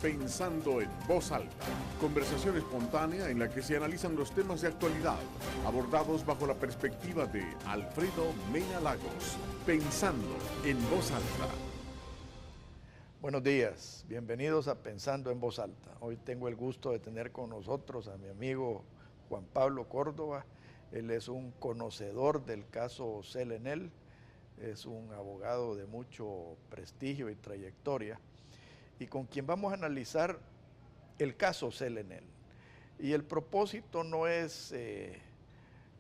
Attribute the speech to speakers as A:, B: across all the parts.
A: Pensando en Voz Alta, conversación espontánea en la que se analizan los temas de actualidad, abordados bajo la perspectiva de Alfredo Mena Lagos. Pensando en Voz Alta.
B: Buenos días, bienvenidos a Pensando en Voz Alta. Hoy tengo el gusto de tener con nosotros a mi amigo Juan Pablo Córdoba. Él es un conocedor del caso Celenel, es un abogado de mucho prestigio y trayectoria, y con quien vamos a analizar el caso Celenel. Y el propósito no es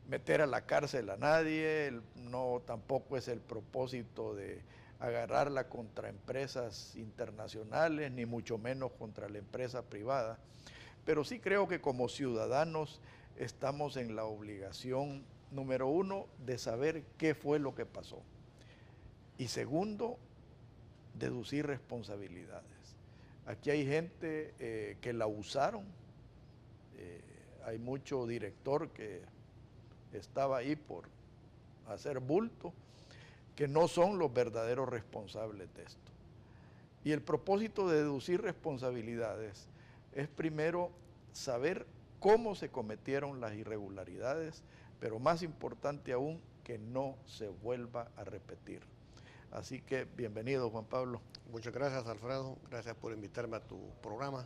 B: meter a la cárcel a nadie, no tampoco es el propósito de agarrarla contra empresas internacionales, ni mucho menos contra la empresa privada, pero sí creo que como ciudadanos estamos en la obligación, número uno, de saber qué fue lo que pasó, y segundo, deducir responsabilidades. Aquí hay gente que la usaron, hay mucho director que estaba ahí por hacer bulto, que no son los verdaderos responsables de esto. Y el propósito de deducir responsabilidades es primero saber cómo se cometieron las irregularidades, pero más importante aún, que no se vuelva a repetir. Así que bienvenido, Juan Pablo.
C: Muchas gracias, Alfredo. Gracias por invitarme a tu programa.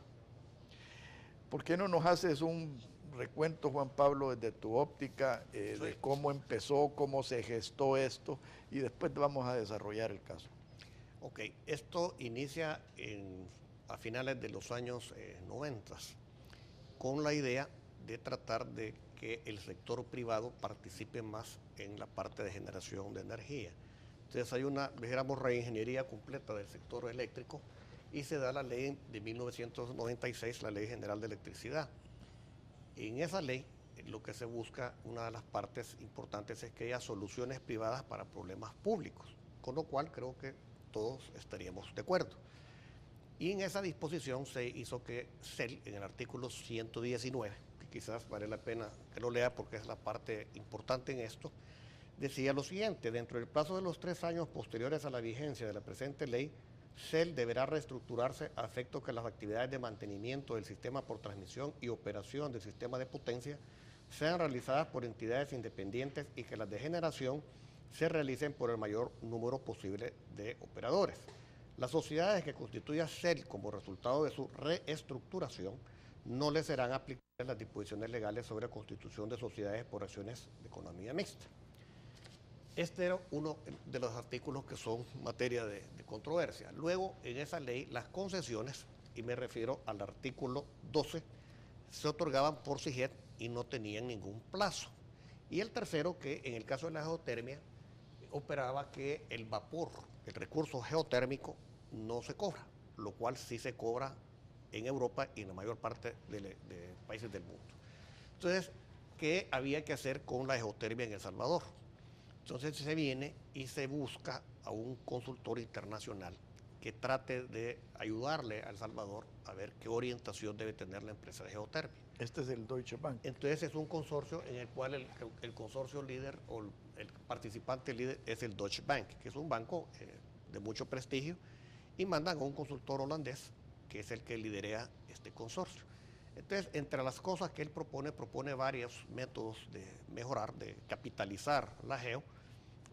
B: ¿Por qué no nos haces un recuento, Juan Pablo, desde tu óptica de cómo empezó, cómo se gestó esto, y después vamos a desarrollar el caso?
C: Ok, esto inicia a finales de los años 90, con la idea de tratar de que el sector privado participe más en la parte de generación de energía. Entonces hay una, dijéramos, reingeniería completa del sector eléctrico, y se da la ley de 1996, la Ley General de Electricidad. En esa ley, lo que se busca, una de las partes importantes, es que haya soluciones privadas para problemas públicos, con lo cual creo que todos estaríamos de acuerdo. Y en esa disposición se hizo que CEL, en el artículo 119, que quizás vale la pena que lo lea porque es la parte importante en esto, decía lo siguiente: dentro del plazo de los 3 años posteriores a la vigencia de la presente ley, CEL deberá reestructurarse a efecto que las actividades de mantenimiento del sistema por transmisión y operación del sistema de potencia sean realizadas por entidades independientes y que las de generación se realicen por el mayor número posible de operadores. Las sociedades que constituya CEL como resultado de su reestructuración no le serán aplicables las disposiciones legales sobre constitución de sociedades por acciones de economía mixta. Este era uno de los artículos que son materia de controversia. Luego, en esa ley, las concesiones, y me refiero al artículo 12, se otorgaban por SIGET y no tenían ningún plazo. Y el tercero, que en el caso de la geotermia, operaba que el vapor, el recurso geotérmico, no se cobra, lo cual sí se cobra en Europa y en la mayor parte de países del mundo. Entonces, ¿qué había que hacer con la geotermia en El Salvador? Entonces se viene y se busca a un consultor internacional que trate de ayudarle a El Salvador a ver qué orientación debe tener la empresa de geotermia.
B: Este es el Deutsche Bank.
C: Entonces es un consorcio en el cual el consorcio líder o el participante líder es el Deutsche Bank, que es un banco de mucho prestigio, y mandan a un consultor holandés que es el que liderea este consorcio. Entonces, entre las cosas que él propone varios métodos de mejorar, de capitalizar la geo,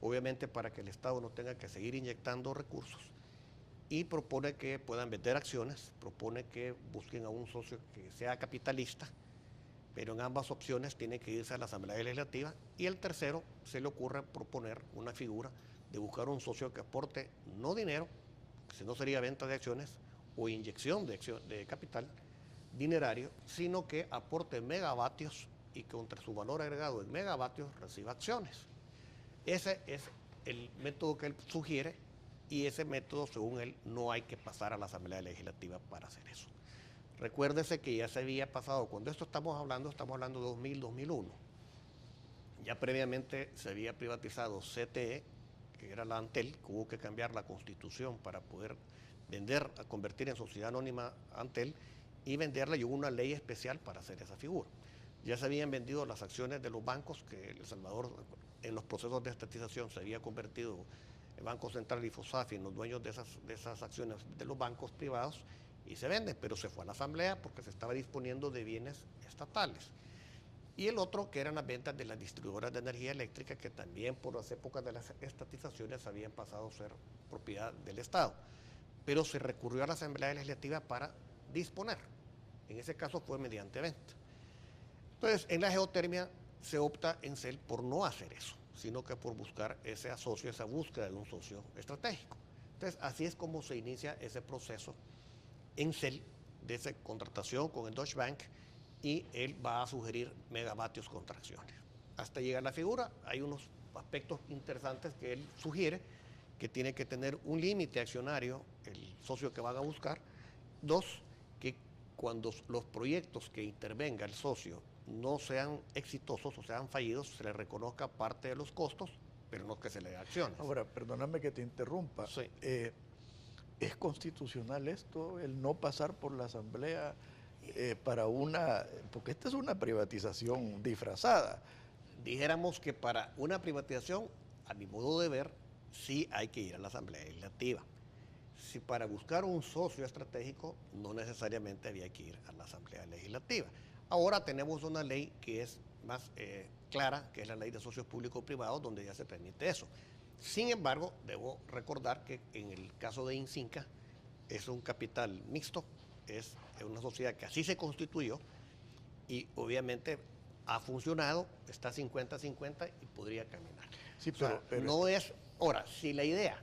C: obviamente para que el Estado no tenga que seguir inyectando recursos, y propone que puedan vender acciones, propone que busquen a un socio que sea capitalista, pero en ambas opciones tiene que irse a la Asamblea Legislativa, y el tercero se le ocurre proponer una figura de buscar un socio que aporte no dinero, si no sería venta de acciones o inyección de capital dinerario, sino que aporte megavatios y que contra su valor agregado en megavatios reciba acciones. Ese es el método que él sugiere, y ese método, según él, no hay que pasar a la Asamblea Legislativa para hacer eso. Recuérdese que ya se había pasado, cuando esto estamos hablando de 2000, 2001. Ya previamente se había privatizado CTE, que era la Antel, que hubo que cambiar la constitución para poder vender, a convertir en sociedad anónima Antel, y venderla, y hubo una ley especial para hacer esa figura. Ya se habían vendido las acciones de los bancos, que El Salvador en los procesos de estatización se había convertido el Banco Central y FOSAFI en los dueños de esas acciones de los bancos privados, y se venden, pero se fue a la asamblea porque se estaba disponiendo de bienes estatales. Y el otro, que eran las ventas de las distribuidoras de energía eléctrica, que también por las épocas de las estatizaciones habían pasado a ser propiedad del Estado. Pero se recurrió a la Asamblea Legislativa para disponer. En ese caso fue mediante venta. Entonces, en la geotermia se opta en CEL por no hacer eso, sino que por buscar ese socio, esa búsqueda de un socio estratégico. Entonces, así es como se inicia ese proceso en CEL de esa contratación con el Deutsche Bank, y él va a sugerir megavatios contra acciones. Hasta llegar a la figura, hay unos aspectos interesantes que él sugiere, que tiene que tener un límite accionario, el socio que van a buscar. Dos, que cuando los proyectos que intervenga el socio no sean exitosos o sean fallidos, se le reconozca parte de los costos, pero no que se le dé acciones.
B: Ahora, perdóname que te interrumpa.
C: Sí.
B: ¿Es constitucional esto, el no pasar por la asamblea para una... porque esta es una privatización disfrazada?
C: Dijéramos que para una privatización, a mi modo de ver, sí hay que ir a la Asamblea Legislativa. Si para buscar un socio estratégico, no necesariamente había que ir a la Asamblea Legislativa. Ahora tenemos una ley que es más clara, que es la Ley de Socios Público-Privados, donde ya se permite eso. Sin embargo, debo recordar que en el caso de INSINCA es un capital mixto, es una sociedad que así se constituyó y obviamente ha funcionado, está 50-50 y podría caminar.
B: Sí,
C: pero no es... Ahora, si la idea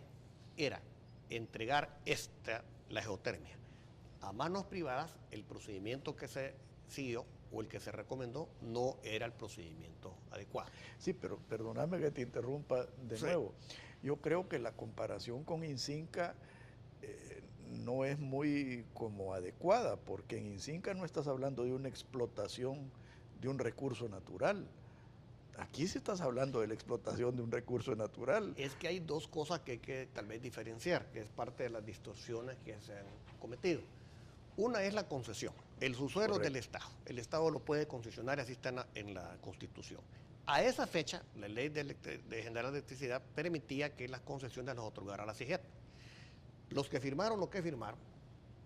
C: era entregar la geotermia a manos privadas, el procedimiento que se siguió o el que se recomendó no era el procedimiento adecuado.
B: Sí, pero perdóname que te interrumpa de nuevo. Yo creo que la comparación con INSINCA no es muy como adecuada, porque en INSINCA no estás hablando de una explotación de un recurso natural. Aquí sí estás hablando de la explotación de un recurso natural.
C: Es que hay dos cosas que hay que tal vez diferenciar, que es parte de las distorsiones que se han cometido. Una es la concesión. El subsuelo es del Estado. El Estado lo puede concesionar, así está en la Constitución. A esa fecha, la ley de generar electricidad permitía que las concesiones las otorgara la CIGET. Los que firmaron lo que firmaron,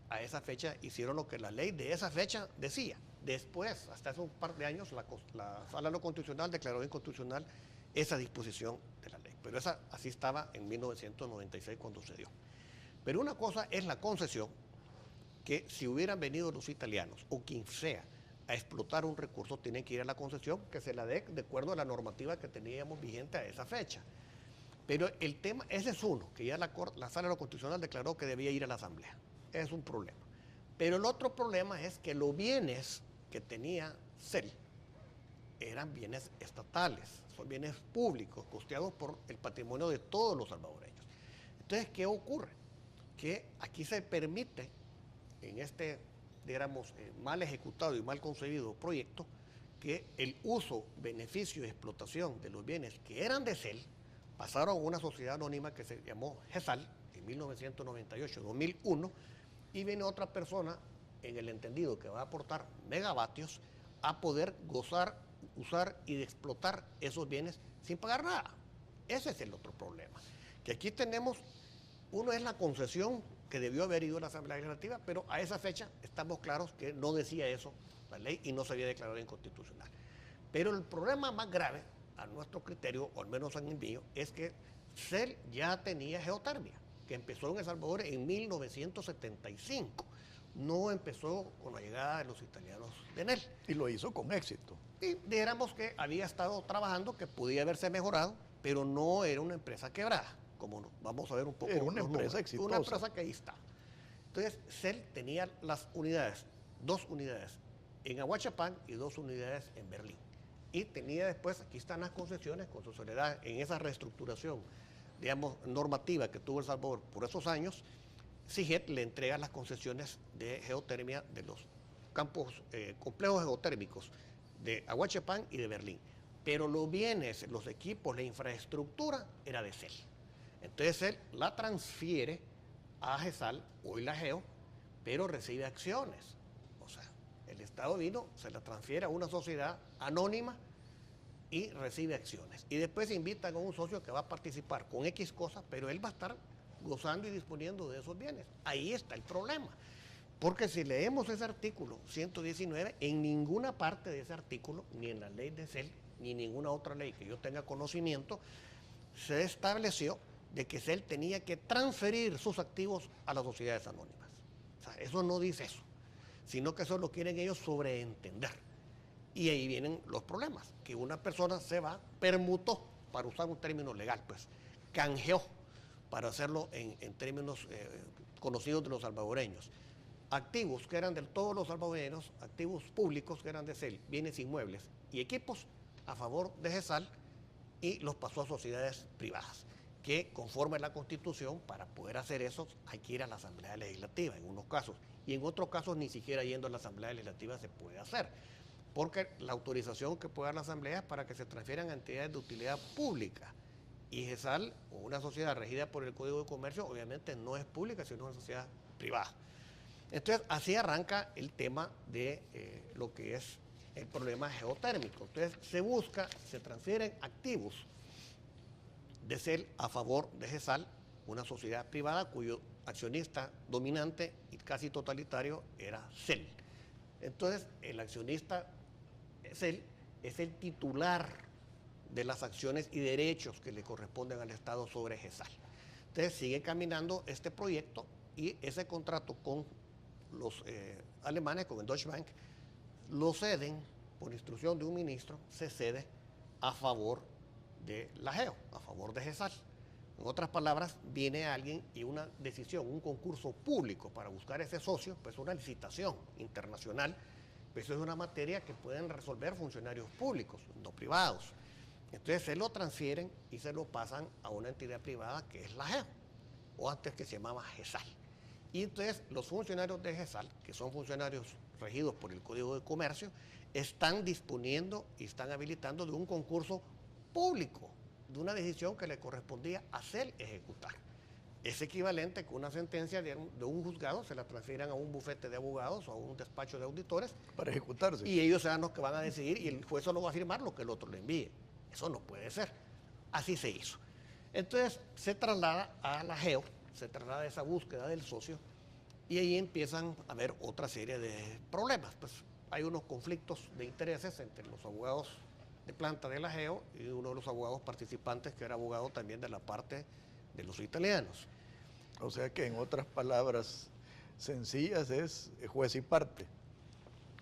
C: a esa fecha hicieron lo que la ley de esa fecha decía. Después, hasta hace un par de años, la Sala de lo Constitucional declaró inconstitucional esa disposición de la ley. Pero esa así estaba en 1996 cuando se dio. Pero una cosa es la concesión, que si hubieran venido los italianos o quien sea a explotar un recurso, tienen que ir a la concesión que se la dé de acuerdo a la normativa que teníamos vigente a esa fecha. Pero el tema, ese es uno, que ya la Sala de lo Constitucional declaró que debía ir a la Asamblea. Es un problema. Pero el otro problema es que los bienes que tenía CEL eran bienes estatales, son bienes públicos, costeados por el patrimonio de todos los salvadoreños. Entonces, ¿qué ocurre? Que aquí se permite, en este, digamos, mal ejecutado y mal concebido proyecto, que el uso, beneficio y explotación de los bienes que eran de CEL pasaron a una sociedad anónima que se llamó GESAL en 1998-2001, y viene otra persona en el entendido que va a aportar megavatios a poder gozar, usar y explotar esos bienes sin pagar nada. Ese es el otro problema. Que aquí tenemos, uno es la concesión que debió haber ido a la Asamblea Legislativa, pero a esa fecha estamos claros que no decía eso la ley y no se había declarado inconstitucional. Pero el problema más grave, a nuestro criterio, o al menos en el mío, es que CEL ya tenía geotermia, que empezó en El Salvador en 1975. No empezó con la llegada de los italianos de Enel.
B: Y lo hizo con éxito.
C: Y dijéramos que había estado trabajando, que podía haberse mejorado, pero no era una empresa quebrada, como vamos a ver un poco.
B: Era una empresa exitosa.
C: Una empresa que ahí está. Entonces, CEL tenía las unidades, 2 unidades en Ahuachapán y 2 unidades en Berlín. Y tenía después, aquí están las concesiones con su soledad, en esa reestructuración, digamos, normativa que tuvo El Salvador por esos años. CIGET le entrega las concesiones de geotermia de los campos, complejos geotérmicos de Ahuachapán y de Berlín. Pero los bienes, los equipos, la infraestructura era de CEL. Entonces CEL la transfiere a GESAL, hoy la GEO, pero recibe acciones. O sea, el Estado vino, se la transfiere a una sociedad anónima y recibe acciones. Y después se invitan a un socio que va a participar con X cosas, pero él va a estar gozando y disponiendo de esos bienes. Ahí está el problema. Porque si leemos ese artículo 119, en ninguna parte de ese artículo, ni en la ley de CEL, ni ninguna otra ley que yo tenga conocimiento, se estableció de que CEL tenía que transferir sus activos a las sociedades anónimas. O sea, eso no dice eso, sino que eso lo quieren ellos sobreentender. Y ahí vienen los problemas, que una persona se va, permutó, para usar un término legal, pues, canjeó, para hacerlo en términos conocidos de los salvadoreños. Activos que eran de todos los salvadoreños, activos públicos que eran de CEL, bienes inmuebles y equipos a favor de GESAL, y los pasó a sociedades privadas, que conforme a la Constitución, para poder hacer eso hay que ir a la Asamblea Legislativa en unos casos, y en otros casos ni siquiera yendo a la Asamblea Legislativa se puede hacer, porque la autorización que puede dar la Asamblea es para que se transfieran a entidades de utilidad pública, y GESAL, o una sociedad regida por el Código de Comercio, obviamente no es pública, sino una sociedad privada. Entonces, así arranca el tema de lo que es el problema geotérmico. Entonces, se transfieren activos de CEL a favor de GESAL, una sociedad privada cuyo accionista dominante y casi totalitario era CEL. Entonces, el accionista CEL es el titular de las acciones y derechos que le corresponden al Estado sobre GESAL. Entonces, sigue caminando este proyecto y ese contrato con los alemanes, con el Deutsche Bank, lo ceden, por instrucción de un ministro, se cede a favor de la GEO, a favor de GESAL. En otras palabras, viene alguien y una decisión, un concurso público para buscar ese socio, pues una licitación internacional, pues eso es una materia que pueden resolver funcionarios públicos, no privados. Entonces se lo transfieren y se lo pasan a una entidad privada que es la GEO, o antes que se llamaba GESAL. Y entonces los funcionarios de GESAL, que son funcionarios regidos por el Código de Comercio, están disponiendo y están habilitando de un concurso público, de una decisión que le correspondía a CEL ejecutar. Es equivalente que una sentencia de un juzgado se la transfieran a un bufete de abogados o a un despacho de auditores.
B: Para ejecutarse.
C: Y ellos serán los que van a decidir y el juez solo va a firmar lo que el otro le envíe. Eso no puede ser. Así se hizo. Entonces se traslada a la GEO, se traslada esa búsqueda del socio y ahí empiezan a haber otra serie de problemas. Pues hay unos conflictos de intereses entre los abogados de planta de la GEO y uno de los abogados participantes que era abogado también de la parte de los italianos.
B: O sea que en otras palabras sencillas es juez y parte.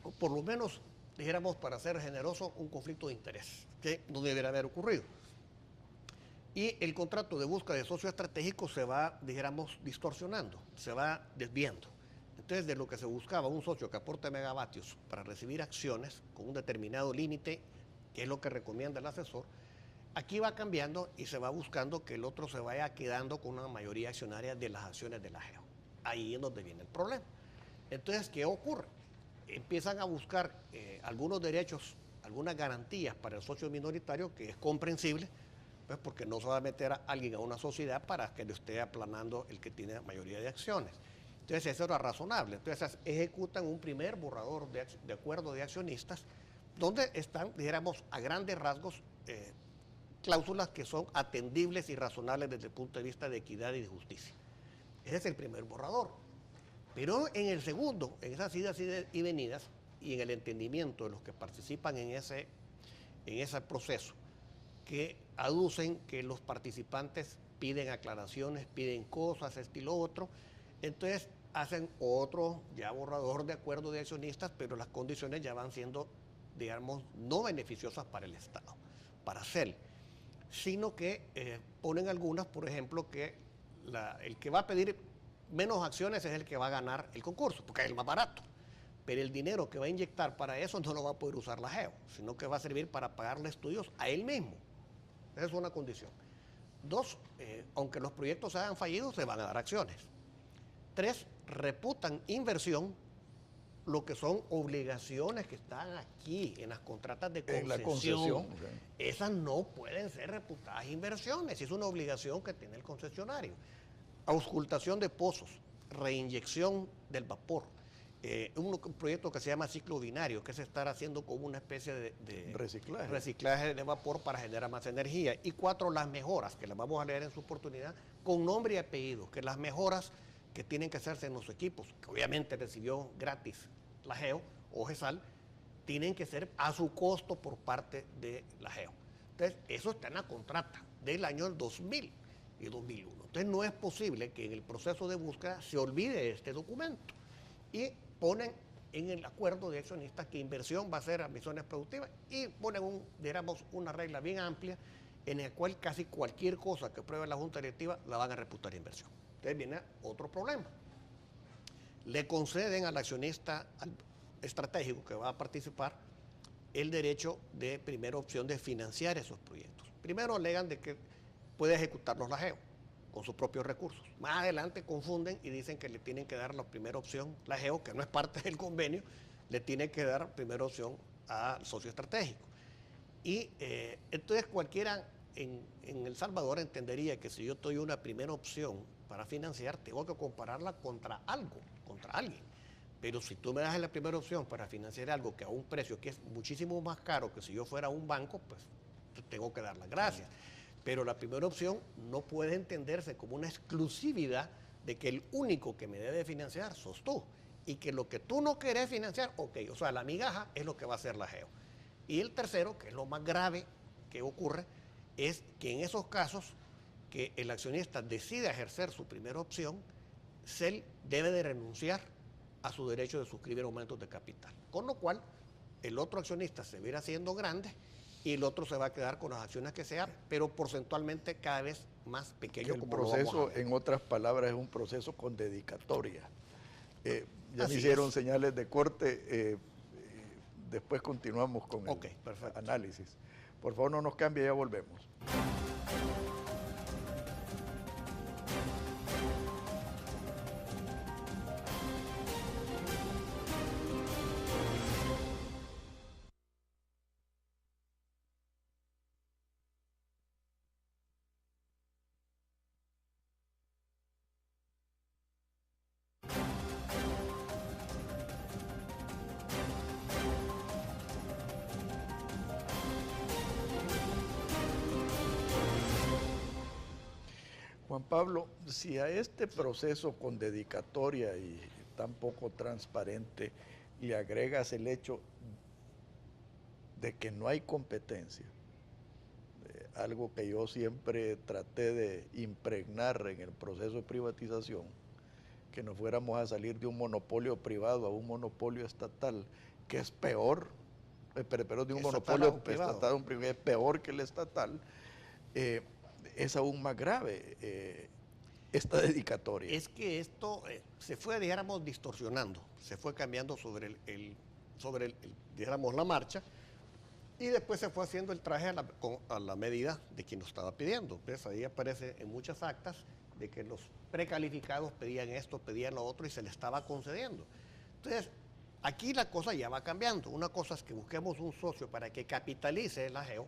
C: O por lo menos, dijéramos, para ser generoso, un conflicto de interés que no debería haber ocurrido. Y el contrato de búsqueda de socio estratégico se va, dijéramos, distorsionando, se va desviando. Entonces, de lo que se buscaba, un socio que aporte megavatios para recibir acciones con un determinado límite, que es lo que recomienda el asesor, aquí va cambiando y se va buscando que el otro se vaya quedando con una mayoría accionaria de las acciones de la GEO. Ahí es donde viene el problema. Entonces, ¿qué ocurre? Empiezan a buscar algunos derechos, algunas garantías para el socio minoritario, que es comprensible, pues porque no se va a meter a alguien a una sociedad para que le esté aplanando el que tiene mayoría de acciones. Entonces, eso era razonable. Entonces, ejecutan un primer borrador de acuerdo de accionistas, donde están, dijéramos, a grandes rasgos, cláusulas que son atendibles y razonables desde el punto de vista de equidad y de justicia. Ese es el primer borrador. Pero en el segundo, en esas idas y venidas, y en el entendimiento de los que participan en ese proceso, que aducen que los participantes piden aclaraciones, piden cosas, estilo otro, entonces hacen otro ya borrador de acuerdo de accionistas, pero las condiciones ya van siendo, digamos, no beneficiosas para el Estado, para CEL, sino que ponen algunas, por ejemplo, que el que va a pedir menos acciones es el que va a ganar el concurso, porque es el más barato. Pero el dinero que va a inyectar para eso no lo va a poder usar la GEO, sino que va a servir para pagarle estudios a él mismo. Esa es una condición. 2, aunque los proyectos hayan fallido, se van a dar acciones. 3, reputan inversión lo que son obligaciones que están aquí en las contratas de concesión.
B: En la concesión.
C: Esas no pueden ser reputadas inversiones, es una obligación que tiene el concesionario. Auscultación de pozos, reinyección del vapor, un proyecto que se llama ciclo binario, que es estar haciendo como una especie de reciclaje de vapor para generar más energía. Y 4, las mejoras, que las vamos a leer en su oportunidad, con nombre y apellido, que las mejoras que tienen que hacerse en los equipos, que obviamente recibió gratis la GEO o GESAL, tienen que ser a su costo por parte de la GEO. Entonces, eso está en la contrata del año 2000 y 2001. Entonces, no es posible que en el proceso de búsqueda se olvide este documento. Y ponen en el acuerdo de accionistas que inversión va a ser ambiciones productivas y ponen una regla bien amplia en la cual casi cualquier cosa que pruebe la Junta Directiva la van a reputar inversión. Entonces viene otro problema. Le conceden al accionista estratégico que va a participar el derecho de primera opción de financiar esos proyectos. Primero alegan de que puede ejecutarlos la GEO con sus propios recursos. Más adelante confunden y dicen que le tienen que dar la primera opción, la GEO, que no es parte del convenio, le tiene que dar primera opción al socio estratégico. Y entonces cualquiera en El Salvador entendería que si yo doy una primera opción para financiar, tengo que compararla contra algo, contra alguien. Pero si tú me das la primera opción para financiar algo que a un precio que es muchísimo más caro que si yo fuera un banco, pues tengo que dar las gracias. Pero la primera opción no puede entenderse como una exclusividad de que el único que me debe financiar sos tú. Y que lo que tú no querés financiar, ok, o sea, la migaja es lo que va a hacer la GEO. Y el tercero, que es lo más grave que ocurre, es que en esos casos que el accionista decide ejercer su primera opción, CEL debe de renunciar a su derecho de suscribir aumentos de capital. Con lo cual, el otro accionista se va a ir haciendo grande y el otro se va a quedar con las acciones que sea, pero porcentualmente cada vez más pequeño.
B: El proceso, en otras palabras, es un proceso con dedicatoria. Ya me hicieron señales de corte, después continuamos con el análisis. Por favor, no nos cambie, ya volvemos. Juan Pablo, si a este proceso con dedicatoria y tan poco transparente le agregas el hecho de que no hay competencia, algo que yo siempre traté de impregnar en el proceso de privatización, que nos fuéramos a salir de un monopolio privado a un monopolio estatal, que es peor, pero de un monopolio estatal a un privado, es peor que el estatal, es aún más grave esta dedicatoria.
C: Es que esto se fue, dijéramos, distorsionando, se fue cambiando sobre dijéramos, la marcha, y después se fue haciendo el traje a la medida de quien lo estaba pidiendo. ¿Ves? Ahí aparece en muchas actas de que los precalificados pedían esto, pedían lo otro y se le estaba concediendo. Entonces, aquí la cosa ya va cambiando. Una cosa es que busquemos un socio para que capitalice la GEO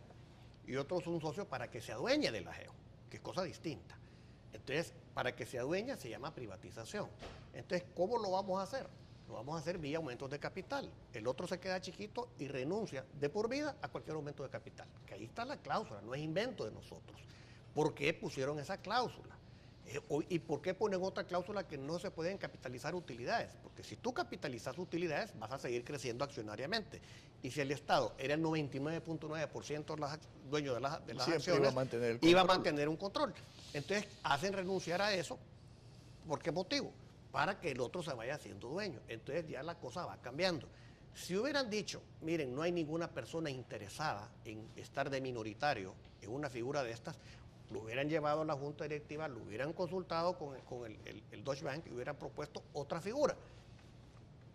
C: y otro es un socio para que se adueñe de la GEO, que es cosa distinta. Entonces, para que se adueñe se llama privatización. Entonces, ¿cómo lo vamos a hacer? Lo vamos a hacer vía aumentos de capital. El otro se queda chiquito y renuncia de por vida a cualquier aumento de capital. Que ahí está la cláusula, no es invento de nosotros. ¿Por qué pusieron esa cláusula? ¿Y por qué ponen otra cláusula que no se pueden capitalizar utilidades? Porque si tú capitalizas utilidades, vas a seguir creciendo accionariamente. Y si el Estado era el 99.9% dueño de las acciones, iba a mantener un control. Entonces, hacen renunciar a eso. ¿Por qué motivo? Para que el otro se vaya haciendo dueño. Entonces ya la cosa va cambiando. Si hubieran dicho, miren, no hay ninguna persona interesada en estar de minoritario en una figura de estas, lo hubieran llevado a la Junta Directiva, lo hubieran consultado con el Deutsche Bank y hubieran propuesto otra figura.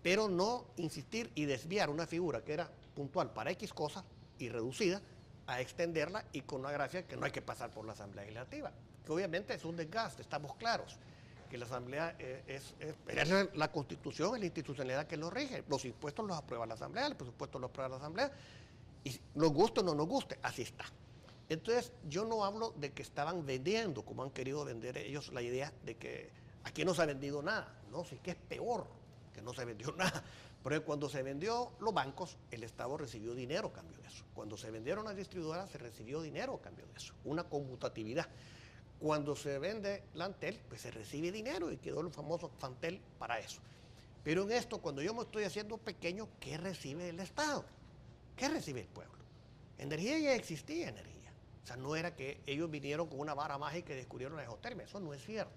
C: Pero no insistir y desviar una figura que era puntual para X cosas y reducida a extenderla y con una gracia que no hay que pasar por la Asamblea Legislativa. Que obviamente es un desgaste, estamos claros. Que la Asamblea es la Constitución, es la institucionalidad que lo rige. Los impuestos los aprueba la Asamblea, el presupuesto lo aprueba la Asamblea, y nos guste o no nos guste, así está. Entonces, yo no hablo de que estaban vendiendo, como han querido vender ellos, la idea de que aquí no se ha vendido nada, ¿no? Sí que es peor que no se vendió nada. Porque cuando se vendió los bancos, el Estado recibió dinero a cambio de eso. Cuando se vendieron las distribuidoras, se recibió dinero a cambio de eso. Una conmutatividad. Cuando se vende la Antel, pues se recibe dinero y quedó el famoso Fantel para eso. Pero en esto, cuando yo me estoy haciendo pequeño, ¿qué recibe el Estado? ¿Qué recibe el pueblo? Energía ya existía, energía. O sea, no era que ellos vinieron con una vara mágica y descubrieron la geotermia, eso no es cierto.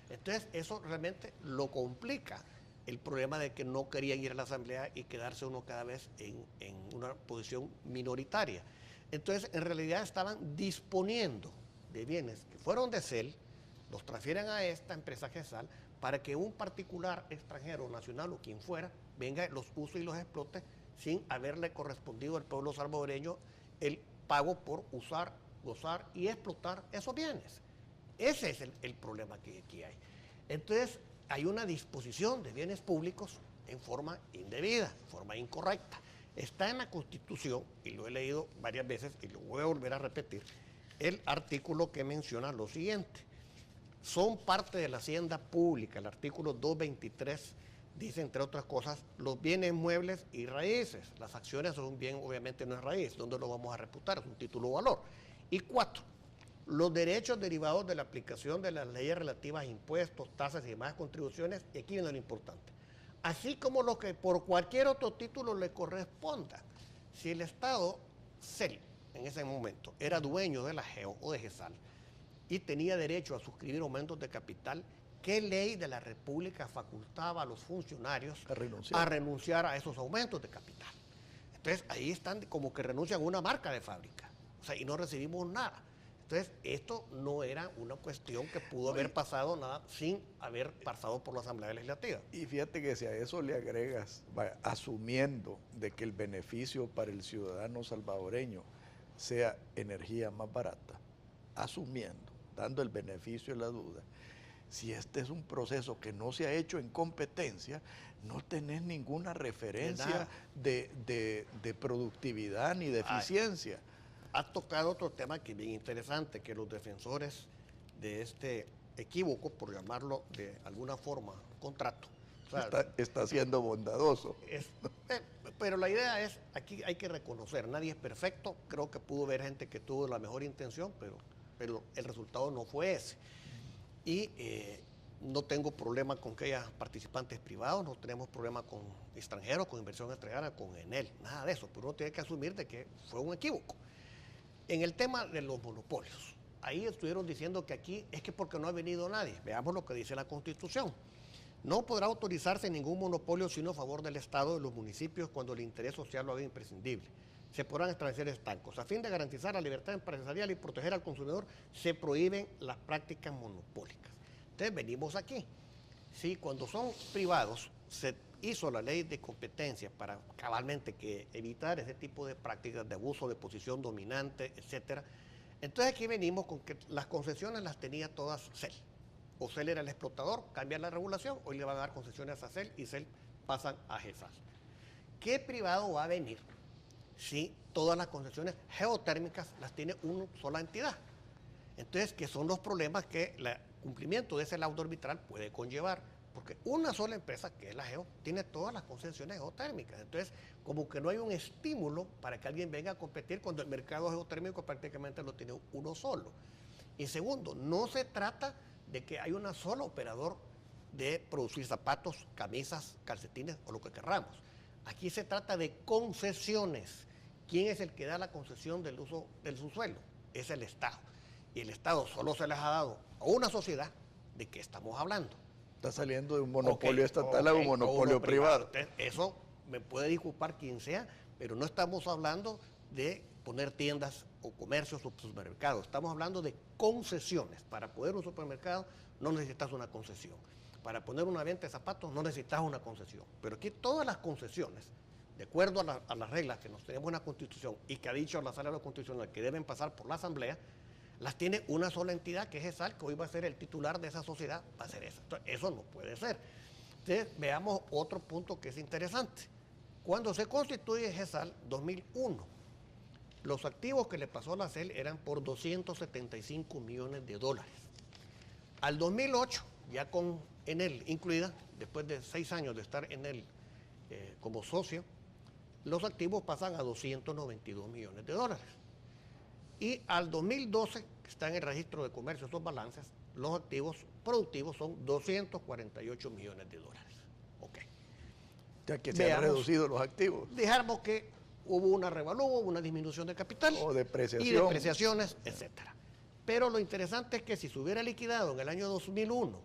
C: Entonces, eso realmente lo complica el problema de que no querían ir a la asamblea y quedarse uno cada vez en una posición minoritaria. Entonces, en realidad estaban disponiendo de bienes que fueron de CEL, los transfieren a esta empresa GESAL para que un particular extranjero, nacional o quien fuera, venga, los use y los explote sin haberle correspondido al pueblo salvadoreño el pago por usar, gozar y explotar esos bienes. Ese es el problema que aquí hay. Entonces, hay una disposición de bienes públicos en forma indebida, en forma incorrecta. Está en la Constitución, y lo he leído varias veces y lo voy a volver a repetir, el artículo que menciona lo siguiente. Son parte de la hacienda pública. El artículo 223 dice, entre otras cosas, los bienes muebles y raíces. Las acciones son un bien, obviamente no es raíz. ¿Dónde lo vamos a reputar? Es un título o valor. Y 4, los derechos derivados de la aplicación de las leyes relativas a impuestos, tasas y demás contribuciones, y aquí viene lo importante, así como lo que por cualquier otro título le corresponda. Si el Estado, CEL, en ese momento, era dueño de la GEO o de GESAL y tenía derecho a suscribir aumentos de capital, ¿qué ley de la República facultaba a los funcionarios a renunciar a esos aumentos de capital? Entonces, ahí están como que renuncian a una marca de fábrica, o sea, y no recibimos nada. Entonces, esto no era una cuestión que pudo haber pasado nada sin haber pasado por la Asamblea Legislativa.
B: Y fíjate que si a eso le agregas, asumiendo de que el beneficio para el ciudadano salvadoreño sea energía más barata, asumiendo, dando el beneficio de la duda, si este es un proceso que no se ha hecho en competencia, no tenés ninguna referencia de productividad ni de eficiencia.
C: Ha tocado otro tema que es bien interesante, que los defensores de este equívoco, por llamarlo de alguna forma, contrato.
B: O sea, está siendo bondadoso.
C: Pero la idea es, aquí hay que reconocer, nadie es perfecto, creo que pudo haber gente que tuvo la mejor intención, pero el resultado no fue ese. Y no tengo problema con que haya participantes privados, no tenemos problema con extranjeros, con inversión extranjera, con Enel, nada de eso, pero uno tiene que asumir de que fue un equívoco. En el tema de los monopolios, ahí estuvieron diciendo que aquí es que porque no ha venido nadie. Veamos lo que dice la Constitución. No podrá autorizarse ningún monopolio sino a favor del Estado de los municipios cuando el interés social lo haga imprescindible. Se podrán establecer estancos. A fin de garantizar la libertad empresarial y proteger al consumidor, se prohíben las prácticas monopólicas. Entonces venimos aquí. Sí, cuando son privados, se hizo la ley de competencia para cabalmente evitar ese tipo de prácticas de abuso de posición dominante, etcétera. Entonces aquí venimos con que las concesiones las tenía todas CEL. O CEL era el explotador, cambia la regulación, hoy le van a dar concesiones a CEL y CEL pasan a GESAL. ¿Qué privado va a venir si todas las concesiones geotérmicas las tiene una sola entidad? Entonces, ¿qué son los problemas que el cumplimiento de ese laudo arbitral puede conllevar? Porque una sola empresa, que es la GEO, tiene todas las concesiones geotérmicas. Entonces, como que no hay un estímulo para que alguien venga a competir cuando el mercado geotérmico prácticamente lo tiene uno solo. Y segundo, no se trata de que hay una sola operador de producir zapatos, camisas, calcetines o lo que querramos. Aquí se trata de concesiones. ¿Quién es el que da la concesión del uso del subsuelo? Es el Estado. Y el Estado solo se les ha dado a una sociedad. ¿De qué estamos hablando?
B: Está saliendo de un monopolio estatal a un monopolio privado.
C: Eso me puede disculpar quien sea, pero no estamos hablando de poner tiendas o comercios o supermercados. Estamos hablando de concesiones. Para poner un supermercado no necesitas una concesión. Para poner una venta de zapatos no necesitas una concesión. Pero aquí todas las concesiones, de acuerdo a las reglas que nos tenemos en la Constitución y que ha dicho la Sala de la Constitución que deben pasar por la Asamblea, las tiene una sola entidad, que es GESAL, que hoy va a ser el titular de esa sociedad, va a ser esa. Entonces, eso no puede ser. Entonces, veamos otro punto que es interesante. Cuando se constituye GESAL, 2001, los activos que le pasó a la CEL eran por $275 millones. Al 2008, ya con Enel incluida, después de 6 años de estar Enel como socio, los activos pasan a $292 millones. Y al 2012 está en el registro de comercio, esos balances, los activos productivos son 248 millones de dólares. Ok.
B: O sea, que se han reducido los activos.
C: Dejamos que hubo una revalúo, una disminución de capital.
B: O depreciación.
C: Y depreciaciones, etcétera. Pero lo interesante es que si se hubiera liquidado en el año 2001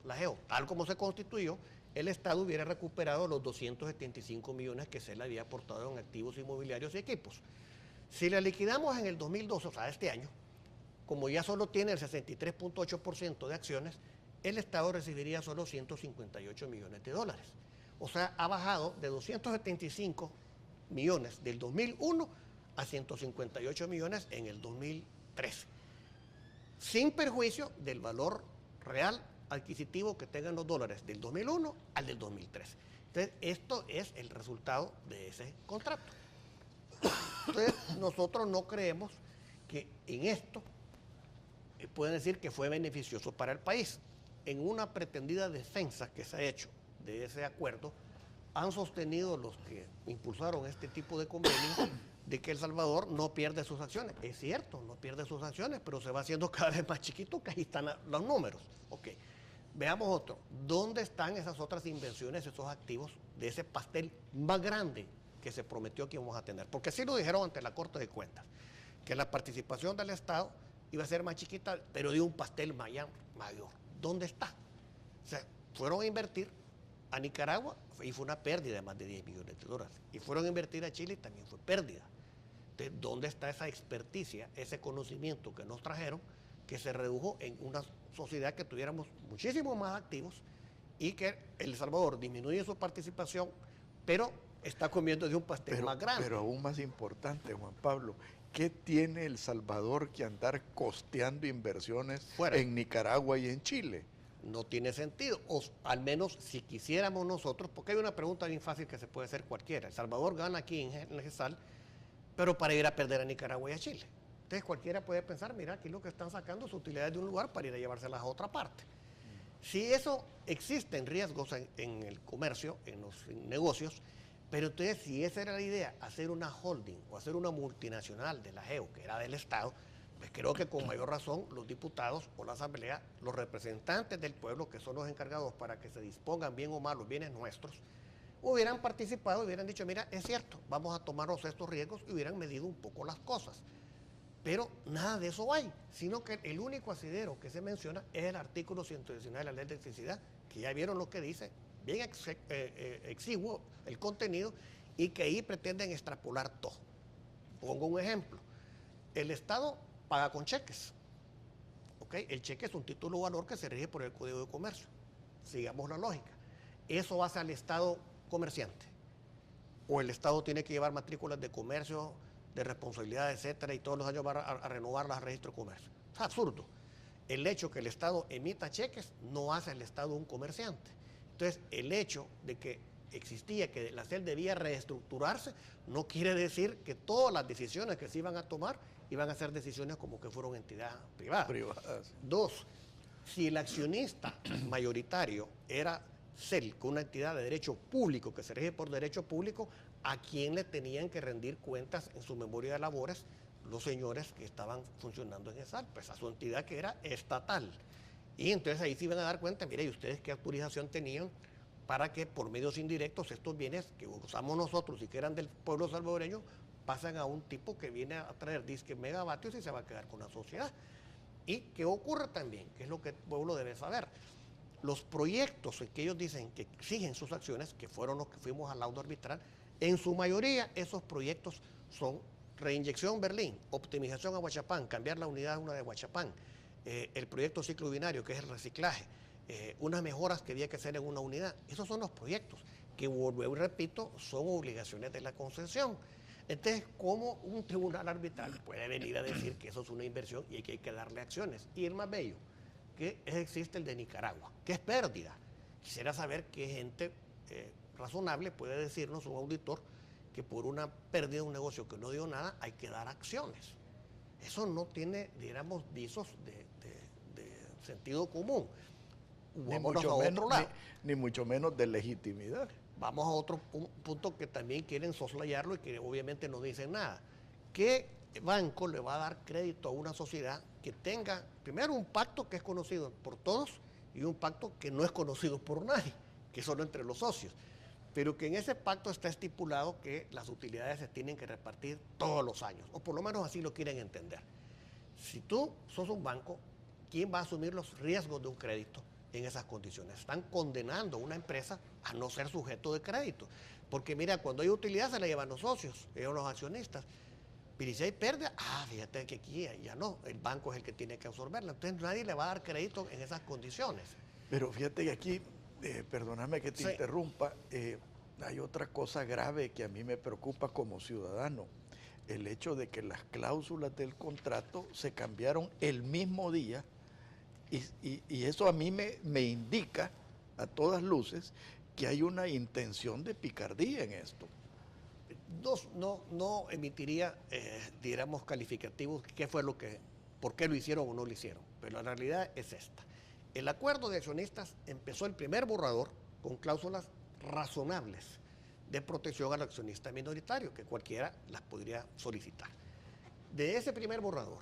C: la GEO, tal como se constituyó, el Estado hubiera recuperado los 275 millones que se le había aportado en activos inmobiliarios y equipos. Si la liquidamos en el 2012, o sea, este año, como ya solo tiene el 63.8% de acciones, el Estado recibiría solo 158 millones de dólares. O sea, ha bajado de 275 millones del 2001 a 158 millones en el 2013, sin perjuicio del valor real adquisitivo que tengan los dólares del 2001 al del 2013. Entonces, esto es el resultado de ese contrato. Entonces, nosotros no creemos que en esto pueden decir que fue beneficioso para el país. En una pretendida defensa que se ha hecho de ese acuerdo, han sostenido los que impulsaron este tipo de convenio de que El Salvador no pierde sus acciones. Es cierto, no pierde sus acciones, pero se va haciendo cada vez más chiquito, que ahí están los números. Ok. Veamos otro. ¿Dónde están esas otras inversiones, esos activos de ese pastel más grande que se prometió que íbamos a tener? Porque así lo dijeron ante la Corte de Cuentas, que la participación del Estado iba a ser más chiquita, pero de un pastel mayor. ¿Dónde está? O sea, fueron a invertir a Nicaragua y fue una pérdida de más de 10 millones de dólares. Y fueron a invertir a Chile y también fue pérdida. Entonces, ¿dónde está esa experticia, ese conocimiento que nos trajeron, que se redujo en una sociedad que tuviéramos muchísimos más activos y que El Salvador disminuye su participación, pero está comiendo de un pastel más grande?
B: Pero aún más importante, Juan Pablo, ¿qué tiene El Salvador que andar costeando inversiones
C: fuera
B: en Nicaragua y en Chile?
C: No tiene sentido, o al menos si quisiéramos nosotros, porque hay una pregunta bien fácil que se puede hacer cualquiera. El Salvador gana aquí en el GESAL, pero para ir a perder a Nicaragua y a Chile. Entonces cualquiera puede pensar, mira, aquí lo que están sacando es utilidades de un lugar para ir a llevárselas a otra parte. Si eso existe en riesgos en el comercio, en los negocios, pero entonces si esa era la idea, hacer una holding o hacer una multinacional de la GEO, que era del Estado, pues creo que con mayor razón los diputados o la asamblea, los representantes del pueblo, que son los encargados para que se dispongan bien o mal los bienes nuestros, hubieran participado y hubieran dicho, mira, es cierto, vamos a tomarnos estos riesgos, y hubieran medido un poco las cosas. Pero nada de eso hay, sino que el único asidero que se menciona es el artículo 119 de la Ley de Electricidad, que ya vieron lo que dice, bien exiguo el contenido, y que ahí pretenden extrapolar todo. Pongo un ejemplo. El Estado paga con cheques. ¿Okay? El cheque es un título de valor que se rige por el Código de Comercio. Sigamos la lógica. Eso hace al Estado comerciante. O el Estado tiene que llevar matrículas de comercio, de responsabilidad, etcétera, y todos los años va a renovarlas al registro de comercio. Es absurdo. El hecho que el Estado emita cheques no hace al Estado un comerciante. Entonces, el hecho de que existía que la CEL debía reestructurarse no quiere decir que todas las decisiones que se iban a tomar iban a ser decisiones como que fueron entidades privadas. Dos, si el accionista mayoritario era CEL, con una entidad de derecho público que se rige por derecho público, ¿a quién le tenían que rendir cuentas en su memoria de labores los señores que estaban funcionando en GESAL? Pues a su entidad que era estatal. Y entonces ahí se iban a dar cuenta, mire, ¿y ustedes qué autorización tenían para que por medios indirectos estos bienes que usamos nosotros y que eran del pueblo salvadoreño pasan a un tipo que viene a traer disque megavatios y se va a quedar con la sociedad? ¿Y qué ocurre también? Que es lo que el pueblo debe saber. Los proyectos en que ellos dicen que exigen sus acciones, que fueron los que fuimos al laudo arbitral, en su mayoría esos proyectos son reinyección Berlín, optimización a Huachapán, cambiar la unidad 1 de Huachapán, el proyecto ciclo binario, que es el reciclaje, unas mejoras que había que hacer en una unidad. Esos son los proyectos que, vuelvo y repito, son obligaciones de la concesión. Entonces, ¿cómo un tribunal arbitral puede venir a decir que eso es una inversión y que hay que darle acciones? Y el más bello, que existe el de Nicaragua, que es pérdida. Quisiera saber qué gente razonable puede decirnos, un auditor, que por una pérdida de un negocio que no dio nada hay que dar acciones. Eso no tiene, digamos, visos de sentido común.
B: Ni mucho menos de legitimidad.
C: Vamos a otro punto que también quieren soslayarlo y que obviamente no dicen nada. Que banco le va a dar crédito a una sociedad que tenga, primero, un pacto que es conocido por todos y un pacto que no es conocido por nadie, que es solo entre los socios, pero que en ese pacto está estipulado que las utilidades se tienen que repartir todos los años, o por lo menos así lo quieren entender. Si tú sos un banco, ¿quién va a asumir los riesgos de un crédito en esas condiciones? Están condenando a una empresa a no ser sujeto de crédito, porque mira, cuando hay utilidad se la llevan los socios, ellos los accionistas. Pero si hay pérdida, fíjate que aquí ya no, el banco es el que tiene que absorberla. Entonces nadie le va a dar crédito en esas condiciones.
B: Pero fíjate que aquí, perdóname que te interrumpa, hay otra cosa grave que a mí me preocupa como ciudadano. El hecho de que las cláusulas del contrato se cambiaron el mismo día y eso a mí me indica a todas luces que hay una intención de picardía en esto.
C: No emitiría, diríamos, calificativos, por qué lo hicieron o no lo hicieron, pero la realidad es esta. El acuerdo de accionistas empezó el primer borrador con cláusulas razonables de protección al accionista minoritario, que cualquiera las podría solicitar. De ese primer borrador,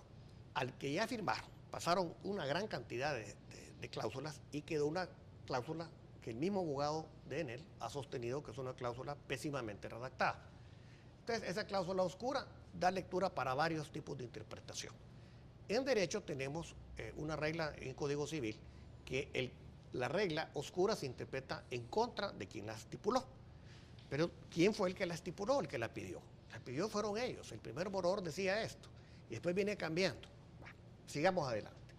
C: al que ya firmaron, pasaron una gran cantidad de cláusulas y quedó una cláusula que el mismo abogado de Enel ha sostenido que es una cláusula pésimamente redactada. Entonces, esa cláusula oscura da lectura para varios tipos de interpretación. En derecho tenemos una regla en Código Civil que la regla oscura se interpreta en contra de quien la estipuló. Pero ¿quién fue el que la estipuló, el que la pidió? La pidió fueron ellos. El primer borrador decía esto y después viene cambiando. Bueno, sigamos adelante.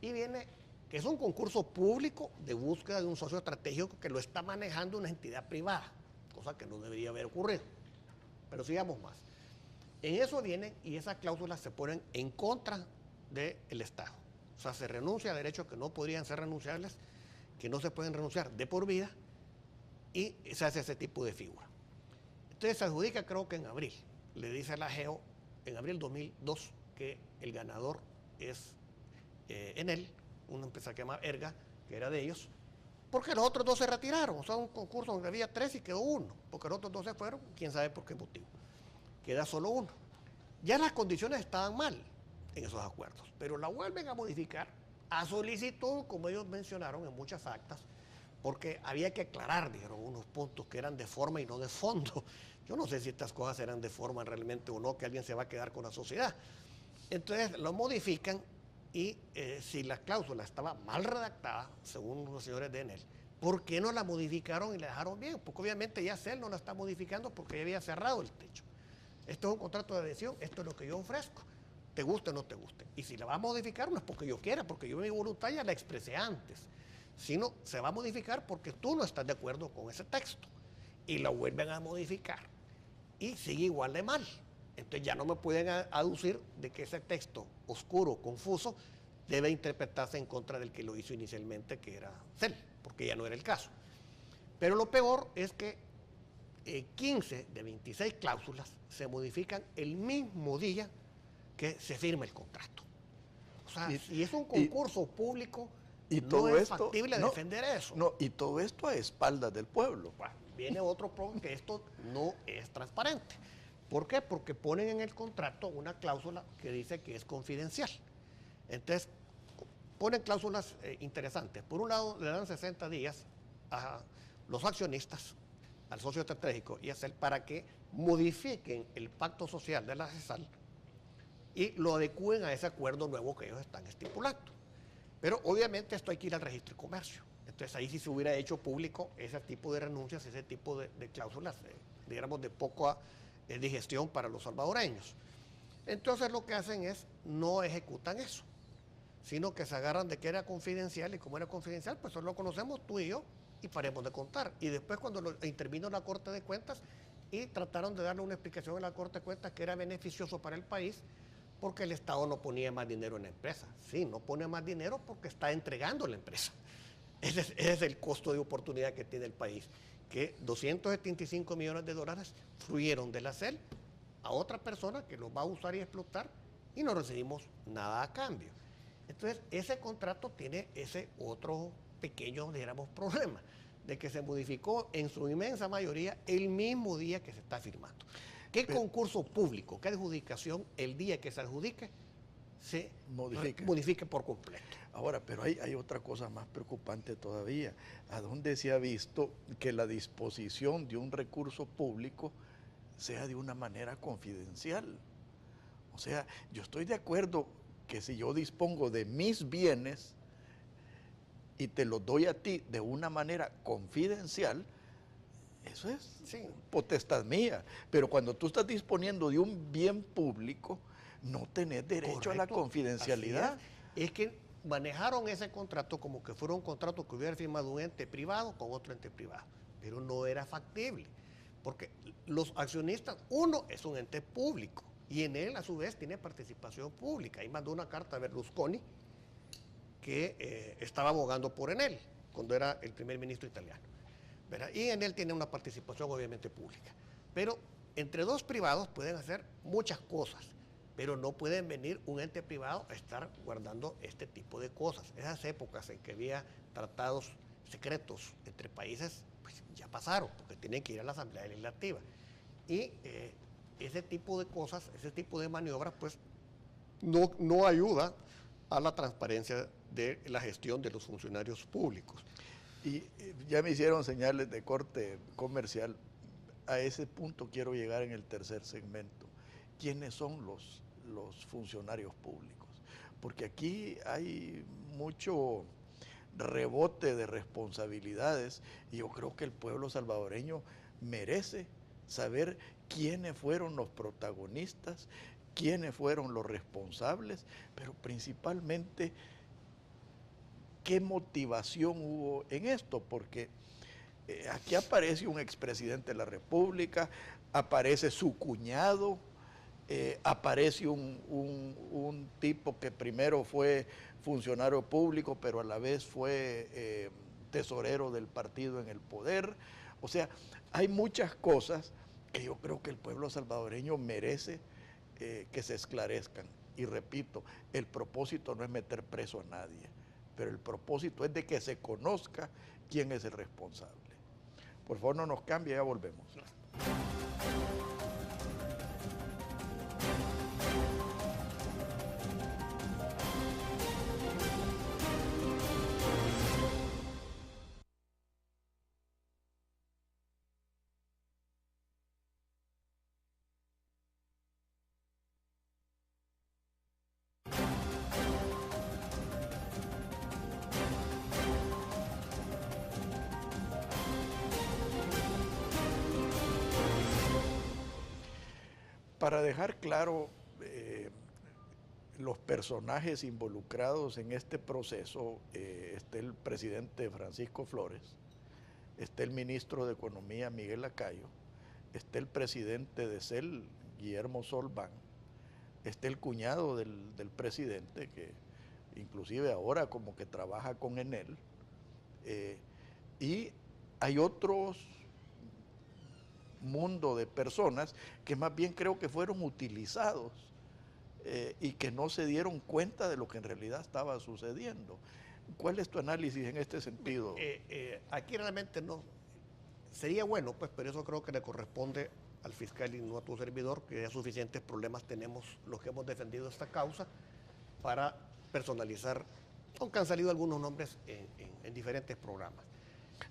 C: Y viene que es un concurso público de búsqueda de un socio estratégico que lo está manejando una entidad privada, cosa que no debería haber ocurrido. Pero sigamos más. En eso vienen y esas cláusulas se ponen en contra del Estado. O sea, se renuncia a derechos que no podrían ser renunciables, que no se pueden renunciar de por vida, y se hace ese tipo de figura. Entonces se adjudica, creo que en abril, le dice a la GEO, en abril 2002, que el ganador es Enel, una empresa que se llama Erga, que era de ellos, porque los otros dos se retiraron. O sea, un concurso donde había 3 y quedó 1, porque los otros 2 se fueron, quién sabe por qué motivo. Queda solo 1. Ya las condiciones estaban mal en esos acuerdos, pero la vuelven a modificar a solicitud, como ellos mencionaron en muchas actas, porque había que aclarar, dijeron, unos puntos que eran de forma y no de fondo. Yo no sé si estas cosas eran de forma realmente o no, que alguien se va a quedar con la sociedad. Entonces lo modifican. Y si la cláusula estaba mal redactada, según los señores de Enel, ¿por qué no la modificaron y la dejaron bien? Porque obviamente ya CEL no la está modificando porque ya había cerrado el techo. Esto es un contrato de adhesión, esto es lo que yo ofrezco, te guste o no te guste. Y si la va a modificar no es porque yo quiera, porque yo mi voluntad ya la expresé antes, sino se va a modificar porque tú no estás de acuerdo con ese texto. Y la vuelven a modificar y sigue igual de mal. Entonces ya no me pueden aducir de que ese texto oscuro, confuso, debe interpretarse en contra del que lo hizo inicialmente, que era CEL, porque ya no era el caso. Pero lo peor es que 15 de 26 cláusulas se modifican el mismo día que se firma el contrato. O sea, si es un concurso público, no es factible defender eso.
B: No, y todo esto a espaldas del pueblo.
C: Bueno, viene otro problema, que esto no es transparente. ¿Por qué? Porque ponen en el contrato una cláusula que dice que es confidencial. Entonces, ponen cláusulas interesantes. Por un lado, le dan 60 días a los accionistas, al socio estratégico y a CEL, para que modifiquen el pacto social de la CESAL y lo adecúen a ese acuerdo nuevo que ellos están estipulando. Pero obviamente esto hay que ir al registro de comercio. Entonces ahí sí se hubiera hecho público ese tipo de renuncias, ese tipo de cláusulas, digamos, de poca digestión para los salvadoreños. Entonces lo que hacen es, no ejecutan eso, sino que se agarran de que era confidencial, y como era confidencial, pues eso lo conocemos tú y yo, y paremos de contar. Y después cuando intervino la Corte de Cuentas, y trataron de darle una explicación a la Corte de Cuentas que era beneficioso para el país, porque el Estado no ponía más dinero en la empresa. Sí, no pone más dinero porque está entregando la empresa. Ese es el costo de oportunidad que tiene el país, que 275 millones de dólares fluyeron de la CEL a otra persona que los va a usar y explotar, y no recibimos nada a cambio. Entonces, ese contrato tiene ese otro pequeño, digamos, problema, de que se modificó en su inmensa mayoría el mismo día que se está firmando. ¿Qué concurso público, qué adjudicación, el día que se adjudique, se modifique por completo?
B: Ahora, pero hay otra cosa más preocupante todavía. ¿A dónde se ha visto que la disposición de un recurso público sea de una manera confidencial? O sea, yo estoy de acuerdo que si yo dispongo de mis bienes y te los doy a ti de una manera confidencial, eso es potestad mía. Pero cuando tú estás disponiendo de un bien público, no tenés derecho a la confidencialidad.
C: Es que manejaron ese contrato como que fuera un contrato que hubiera firmado un ente privado con otro ente privado, pero no era factible, porque los accionistas, uno es un ente público y en él a su vez tiene participación pública. Ahí mandó una carta a Berlusconi que estaba abogando por Enel cuando era el primer ministro italiano, ¿verdad? Y Enel tiene una participación obviamente pública, pero entre dos privados pueden hacer muchas cosas, pero no pueden venir un ente privado a estar guardando este tipo de cosas. Esas épocas en que había tratados secretos entre países, pues ya pasaron, porque tienen que ir a la Asamblea Legislativa. Y ese tipo de cosas, ese tipo de maniobras, pues no ayuda a la transparencia de la gestión de los funcionarios públicos.
B: Y ya me hicieron señales de corte comercial. A ese punto quiero llegar en el tercer segmento. ¿Quiénes son los funcionarios públicos? Porque aquí hay mucho rebote de responsabilidades y yo creo que el pueblo salvadoreño merece saber quiénes fueron los protagonistas, quiénes fueron los responsables, pero principalmente qué motivación hubo en esto, porque aquí aparece un expresidente de la República, aparece su cuñado, aparece un tipo que primero fue funcionario público, pero a la vez fue tesorero del partido en el poder. O sea, hay muchas cosas que yo creo que el pueblo salvadoreño merece que se esclarezcan. Y repito, el propósito no es meter preso a nadie, pero el propósito es de que se conozca quién es el responsable. Por favor, no nos cambie, ya volvemos. Para dejar claro los personajes involucrados en este proceso, está el presidente Francisco Flores, está el ministro de Economía Miguel Lacayo, está el presidente de CEL, Guillermo Solván, está el cuñado del presidente, que inclusive ahora como que trabaja con Enel, y hay otros mundo de personas que más bien creo que fueron utilizados y que no se dieron cuenta de lo que en realidad estaba sucediendo. ¿Cuál es tu análisis en este sentido?
C: Aquí realmente no. Sería bueno, pues, pero eso creo que le corresponde al fiscal y no a tu servidor, que ya suficientes problemas tenemos los que hemos defendido esta causa para personalizar, aunque han salido algunos nombres en diferentes programas.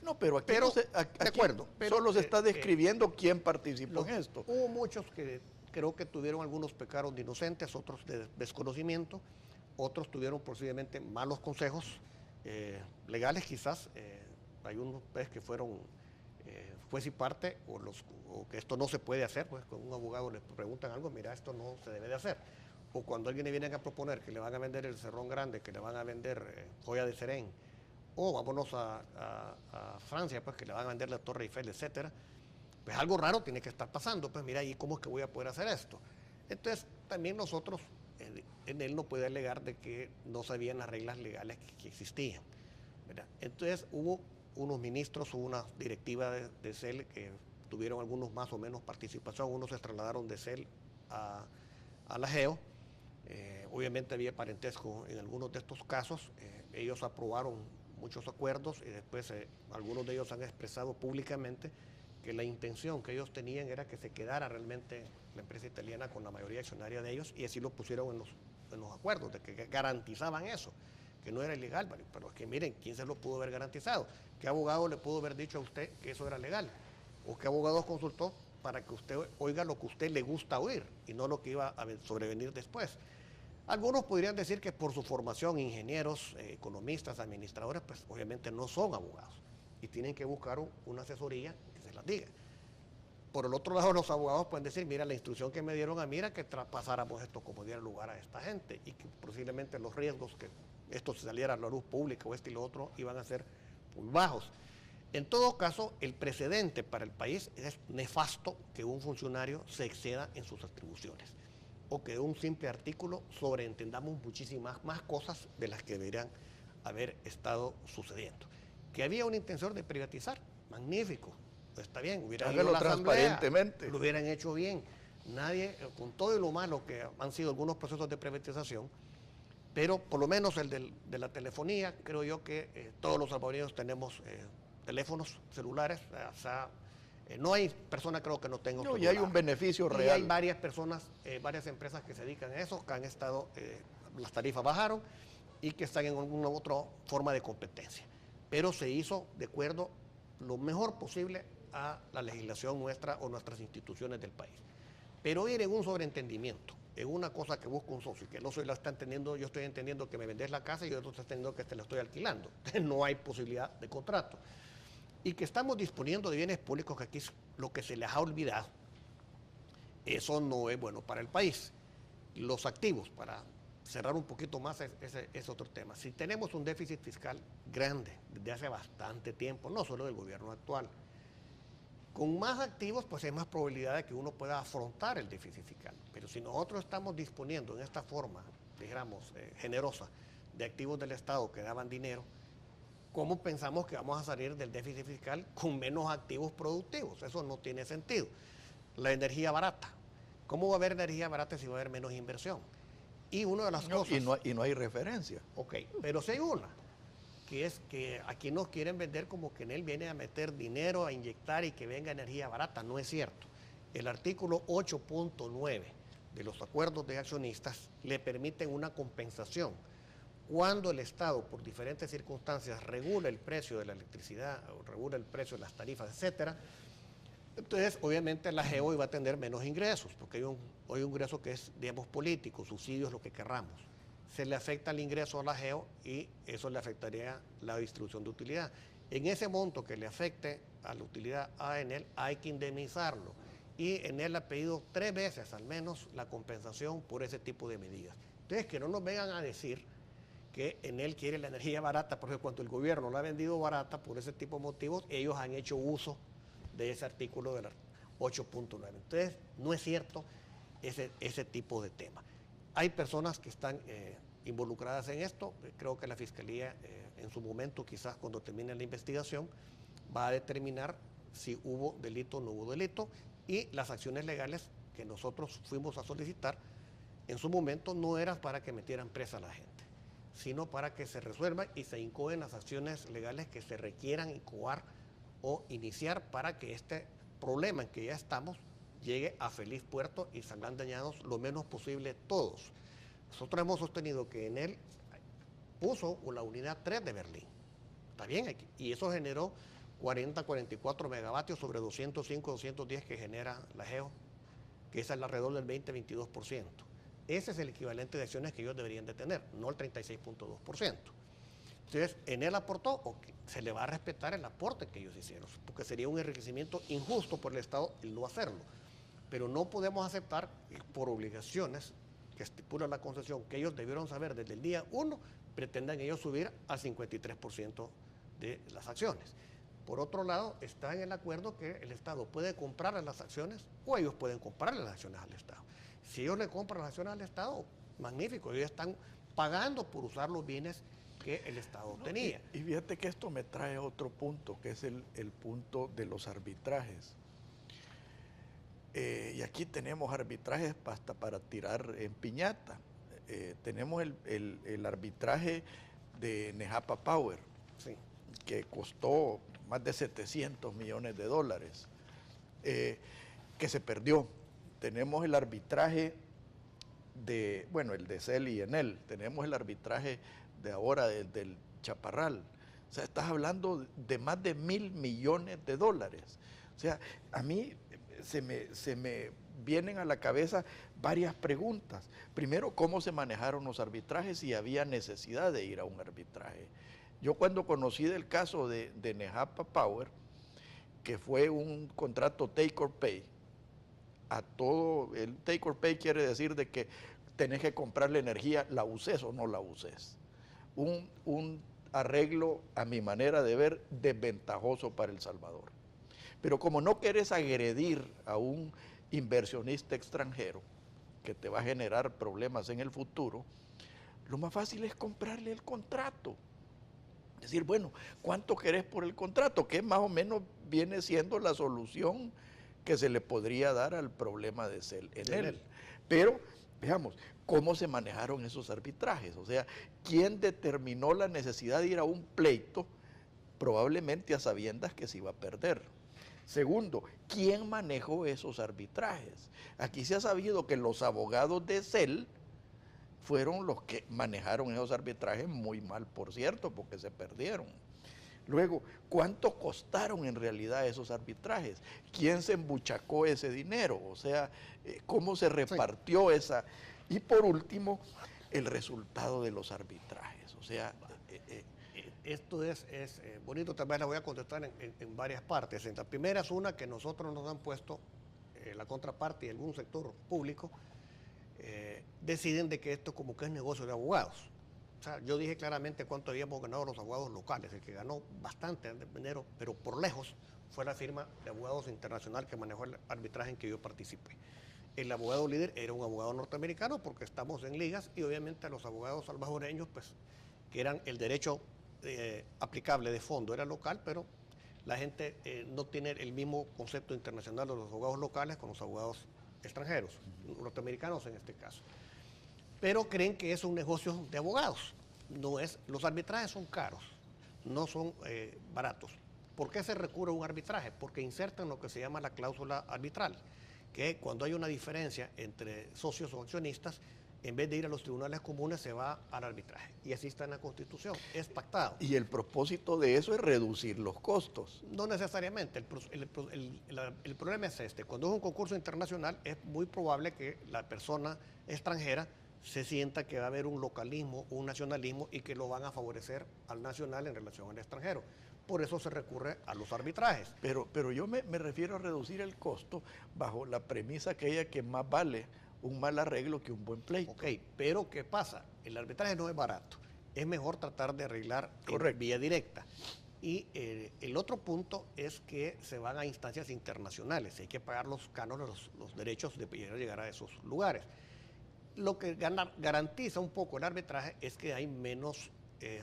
B: No, pero aquí, de acuerdo, solo se está describiendo quién participó en esto.
C: Hubo muchos que creo que tuvieron algunos pecados de inocentes, otros de desconocimiento, otros tuvieron posiblemente malos consejos legales quizás. Hay unos pues, que fueron juez y parte, o que esto no se puede hacer, pues con un abogado le preguntan algo, mira, esto no se debe de hacer. O cuando alguien le viene a proponer que le van a vender el Cerrón Grande, que le van a vender Joya de Serén, o vámonos a Francia, pues que le van a vender la Torre Eiffel, etcétera, pues algo raro tiene que estar pasando, pues mira, ¿y cómo es que voy a poder hacer esto? Entonces, también nosotros, en él no puede alegar de que no sabían las reglas legales que existían, ¿verdad? Entonces, hubo unos ministros, hubo una directiva de CEL que tuvieron algunos más o menos participación, unos se trasladaron de CEL a la GEO, obviamente había parentesco en algunos de estos casos, ellos aprobaron muchos acuerdos y después algunos de ellos han expresado públicamente que la intención que ellos tenían era que se quedara realmente la empresa italiana con la mayoría accionaria de ellos, y así lo pusieron en los acuerdos, de que garantizaban eso, que no era ilegal. Pero es que miren, ¿quién se lo pudo haber garantizado? ¿Qué abogado le pudo haber dicho a usted que eso era legal? ¿O qué abogado consultó para que usted oiga lo que a usted le gusta oír y no lo que iba a sobrevenir después? Algunos podrían decir que por su formación, ingenieros, economistas, administradores, pues obviamente no son abogados y tienen que buscar una asesoría que se las diga. Por el otro lado, los abogados pueden decir, mira, la instrucción que me dieron a mí era que pasáramos esto como diera lugar a esta gente, y que posiblemente los riesgos que esto saliera a la luz pública o este y lo otro iban a ser muy bajos. En todo caso, el precedente para el país es nefasto que un funcionario se exceda en sus atribuciones, o que un simple artículo sobreentendamos muchísimas más cosas de las que deberían haber estado sucediendo. Que había una intención de privatizar, magnífico, está bien, hubieran ido a la asamblea,
B: transparentemente,
C: lo hubieran hecho bien. Nadie, con todo lo malo que han sido algunos procesos de privatización, pero por lo menos el de la telefonía, creo yo que todos los salvadoreños tenemos teléfonos celulares, o sea, no hay persona, creo, que no tenga un celular.
B: Y hay un beneficio real.
C: Y hay varias personas, varias empresas que se dedican a eso, que han estado, las tarifas bajaron y que están en alguna otra forma de competencia. Pero se hizo de acuerdo lo mejor posible a la legislación nuestra o nuestras instituciones del país. Pero ir en un sobreentendimiento, en una cosa que busca un socio, que el socio la está entendiendo, yo estoy entendiendo que me vendés la casa y yo estoy entendiendo que te la estoy alquilando. No hay posibilidad de contrato. Y que estamos disponiendo de bienes públicos, que aquí lo que se les ha olvidado, eso no es bueno para el país. Los activos, para cerrar un poquito más, es otro tema. Si tenemos un déficit fiscal grande desde hace bastante tiempo, no solo del gobierno actual, con más activos, pues hay más probabilidad de que uno pueda afrontar el déficit fiscal. Pero si nosotros estamos disponiendo en esta forma, digamos, generosa, de activos del Estado que daban dinero, ¿cómo pensamos que vamos a salir del déficit fiscal con menos activos productivos? Eso no tiene sentido. La energía barata. ¿Cómo va a haber energía barata si va a haber menos inversión? Y una de las cosas...
B: Y no hay referencia.
C: Ok, pero si hay una, que es que aquí nos quieren vender como que en él viene a meter dinero, a inyectar y que venga energía barata. No es cierto. El artículo 8.9 de los acuerdos de accionistas le permiten una compensación. Cuando el Estado, por diferentes circunstancias, regula el precio de la electricidad, o regula el precio de las tarifas, etcétera, entonces obviamente la GEO iba a tener menos ingresos, porque hay un ingreso que es, digamos, político, subsidios, lo que querramos. Se le afecta el ingreso a la GEO y eso le afectaría la distribución de utilidad. En ese monto que le afecte a la utilidad a Enel, hay que indemnizarlo. Y Enel ha pedido 3 veces al menos la compensación por ese tipo de medidas. Entonces, que no nos vengan a decir que Enel quiere la energía barata, porque cuando el gobierno la ha vendido barata por ese tipo de motivos, ellos han hecho uso de ese artículo del 8.9. Entonces, no es cierto ese tipo de tema. Hay personas que están involucradas en esto. Creo que la Fiscalía, en su momento, quizás cuando termine la investigación, va a determinar si hubo delito o no hubo delito, y las acciones legales que nosotros fuimos a solicitar en su momento no eran para que metieran presa a la gente, sino para que se resuelvan y se incoen las acciones legales que se requieran incoar o iniciar para que este problema en que ya estamos llegue a feliz puerto y salgan dañados lo menos posible todos. Nosotros hemos sostenido que Enel puso la unidad 3 de Berlín. Está bien, y eso generó 44 megavatios sobre 205, 210 que genera la GEO, que es alrededor del 20-22%. Ese es el equivalente de acciones que ellos deberían de tener, no el 36.2%. Entonces, Enel aportó, o se le va a respetar el aporte que ellos hicieron, porque sería un enriquecimiento injusto por el Estado el no hacerlo. Pero no podemos aceptar por obligaciones que estipula la concesión, que ellos debieron saber desde el día 1, pretendan ellos subir al 53% de las acciones. Por otro lado, está en el acuerdo que el Estado puede comprar las acciones o ellos pueden comprarle las acciones al Estado. Si ellos le compran las acciones al Estado, magnífico, ellos están pagando por usar los bienes que el Estado tenía.
B: Y fíjate que esto me trae a otro punto, que es el punto de los arbitrajes. Y aquí tenemos arbitrajes hasta para tirar en piñata. Tenemos el arbitraje de Nejapa Power,
C: sí,
B: que costó más de $700 millones. que se perdió. Tenemos el arbitraje el de CEL y Enel, tenemos el arbitraje de ahora del Chaparral. O sea, estás hablando de más de $1.000 millones. O sea, a mí se me vienen a la cabeza varias preguntas. Primero, ¿cómo se manejaron los arbitrajes y había necesidad de ir a un arbitraje? Yo cuando conocí del caso de Nejapa Power, que fue un contrato take or pay, a todo, el take or pay quiere decir de que tenés que comprar la energía, la uses o no la uses. Un arreglo, a mi manera de ver, desventajoso para El Salvador. Pero como no querés agredir a un inversionista extranjero que te va a generar problemas en el futuro, lo más fácil es comprarle el contrato. Es decir, bueno, ¿cuánto querés por el contrato? Que más o menos viene siendo la solución que se le podría dar al problema de CEL en él. Pero, veamos, ¿cómo se manejaron esos arbitrajes? O sea, ¿quién determinó la necesidad de ir a un pleito probablemente a sabiendas que se iba a perder? Segundo, ¿quién manejó esos arbitrajes? Aquí se ha sabido que los abogados de CEL fueron los que manejaron esos arbitrajes muy mal, por cierto, porque se perdieron. Luego, ¿cuánto costaron en realidad esos arbitrajes? ¿Quién se embuchacó ese dinero? O sea, ¿cómo se repartió esa? Y por último, el resultado de los arbitrajes. O sea,
C: esto es bonito, también la voy a contestar en varias partes. La primera es una que nosotros nos han puesto, la contraparte y algún sector público, deciden de que esto como que es negocio de abogados. O sea, yo dije claramente cuánto habíamos ganado los abogados locales. El que ganó bastante dinero, pero por lejos, fue la firma de abogados internacional que manejó el arbitraje en que yo participé. El abogado líder era un abogado norteamericano porque estamos en ligas y obviamente los abogados salvadoreños, pues, que eran el derecho aplicable de fondo, era local, pero la gente no tiene el mismo concepto internacional de los abogados locales con los abogados extranjeros, norteamericanos en este caso. Pero creen que es un negocio de abogados. No es, los arbitrajes son caros, no son baratos. ¿Por qué se recurre a un arbitraje? Porque insertan lo que se llama la cláusula arbitral, que cuando hay una diferencia entre socios o accionistas, en vez de ir a los tribunales comunes se va al arbitraje. Y así está en la Constitución, es pactado.
B: Y el propósito de eso es reducir los costos.
C: No necesariamente, el problema es este. Cuando es un concurso internacional es muy probable que la persona extranjera se sienta que va a haber un localismo, un nacionalismo y que lo van a favorecer al nacional en relación al extranjero. Por eso se recurre a los arbitrajes.
B: Pero yo me refiero a reducir el costo bajo la premisa aquella que más vale un mal arreglo que un buen pleito.
C: Ok, pero ¿qué pasa? El arbitraje no es barato. Es mejor tratar de arreglar en vía directa. Y el otro punto es que se van a instancias internacionales. Hay que pagar los cánones, los derechos de llegar a esos lugares. Lo que garantiza un poco el arbitraje es que hay menos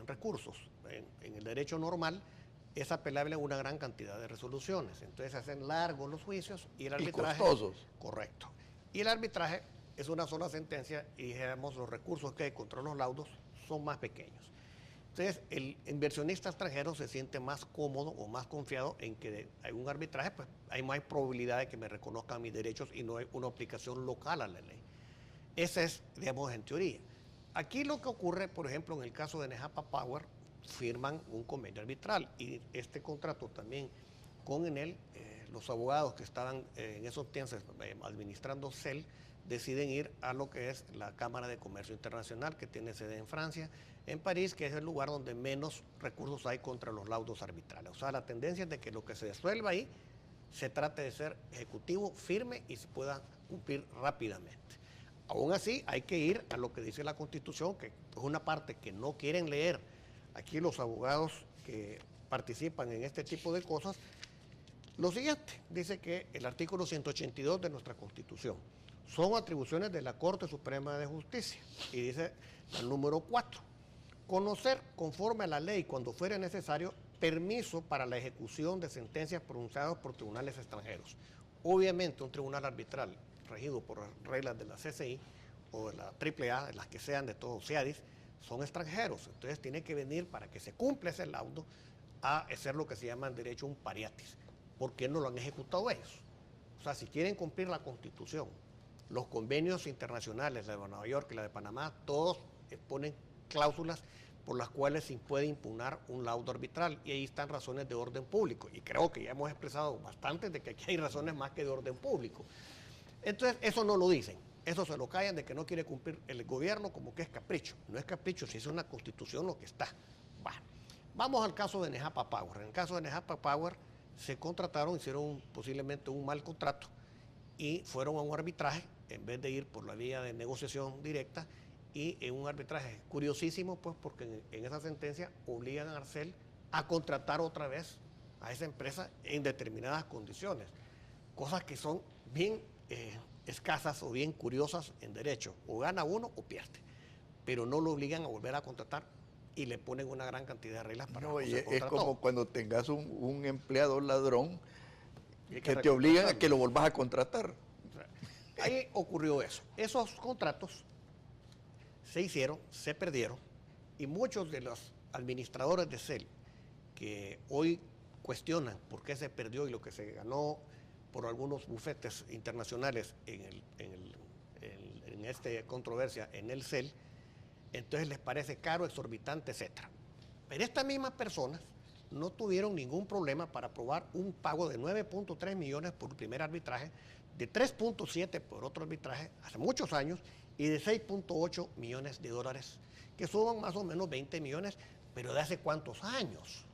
C: recursos. En el derecho normal es apelable a una gran cantidad de resoluciones. Entonces se hacen largos los juicios y el arbitraje...
B: Y costosos.
C: Correcto. Y el arbitraje es una sola sentencia y digamos los recursos que hay contra los laudos son más pequeños. Entonces el inversionista extranjero se siente más cómodo o más confiado en que hay un arbitraje, pues hay más probabilidad de que me reconozcan mis derechos y no hay una aplicación local a la ley. Esa es, digamos, en teoría. Aquí lo que ocurre, por ejemplo, en el caso de Nejapa Power, firman un convenio arbitral y este contrato también con Enel, los abogados que estaban en esos tiempos administrando CEL, deciden ir a lo que es la Cámara de Comercio Internacional, que tiene sede en Francia, en París, que es el lugar donde menos recursos hay contra los laudos arbitrales. O sea, la tendencia es de que lo que se resuelva ahí se trate de ser ejecutivo, firme y se pueda cumplir rápidamente. Aún así, hay que ir a lo que dice la Constitución, que es una parte que no quieren leer aquí los abogados que participan en este tipo de cosas. Lo siguiente, dice que el artículo 182 de nuestra Constitución son atribuciones de la Corte Suprema de Justicia. Y dice el número 4, conocer conforme a la ley cuando fuera necesario permiso para la ejecución de sentencias pronunciadas por tribunales extranjeros. Obviamente un tribunal arbitral regido por las reglas de la CCI o de la AAA, de las que sean de todos CEADIS, son extranjeros. Entonces tiene que venir para que se cumpla ese laudo a hacer lo que se llama en derecho un pariatis. ¿Por qué no lo han ejecutado ellos? O sea, si quieren cumplir la Constitución, los convenios internacionales, la de Nueva York y la de Panamá, todos ponen cláusulas por las cuales se puede impugnar un laudo arbitral, y ahí están razones de orden público, y creo que ya hemos expresado bastante de que aquí hay razones más que de orden público. Entonces, eso no lo dicen, eso se lo callan de que no quiere cumplir el gobierno, como que es capricho. No es capricho, si es una Constitución lo que está. Bueno, vamos al caso de Nejapa Power. En el caso de Nejapa Power se contrataron, hicieron posiblemente un mal contrato y fueron a un arbitraje en vez de ir por la vía de negociación directa, y en un arbitraje curiosísimo, pues porque en esa sentencia obligan a Arcel a contratar otra vez a esa empresa en determinadas condiciones, cosas que son bien escasas o bien curiosas en derecho. O gana uno o pierde, pero no lo obligan a volver a contratar y le ponen una gran cantidad de reglas para
B: no, y es como cuando tengas un empleado ladrón que te obligan a que lo volvas a contratar.
C: O sea, ahí ocurrió eso. Esos contratos se hicieron, se perdieron, y muchos de los administradores de CEL que hoy cuestionan por qué se perdió y lo que se ganó por algunos bufetes internacionales en esta controversia en el CEL, entonces les parece caro, exorbitante, etc. Pero estas mismas personas no tuvieron ningún problema para aprobar un pago de 9.3 millones por el primer arbitraje, de 3.7 por otro arbitraje hace muchos años, y de 6.8 millones de dólares, que suman más o menos 20 millones, pero ¿de hace cuántos años?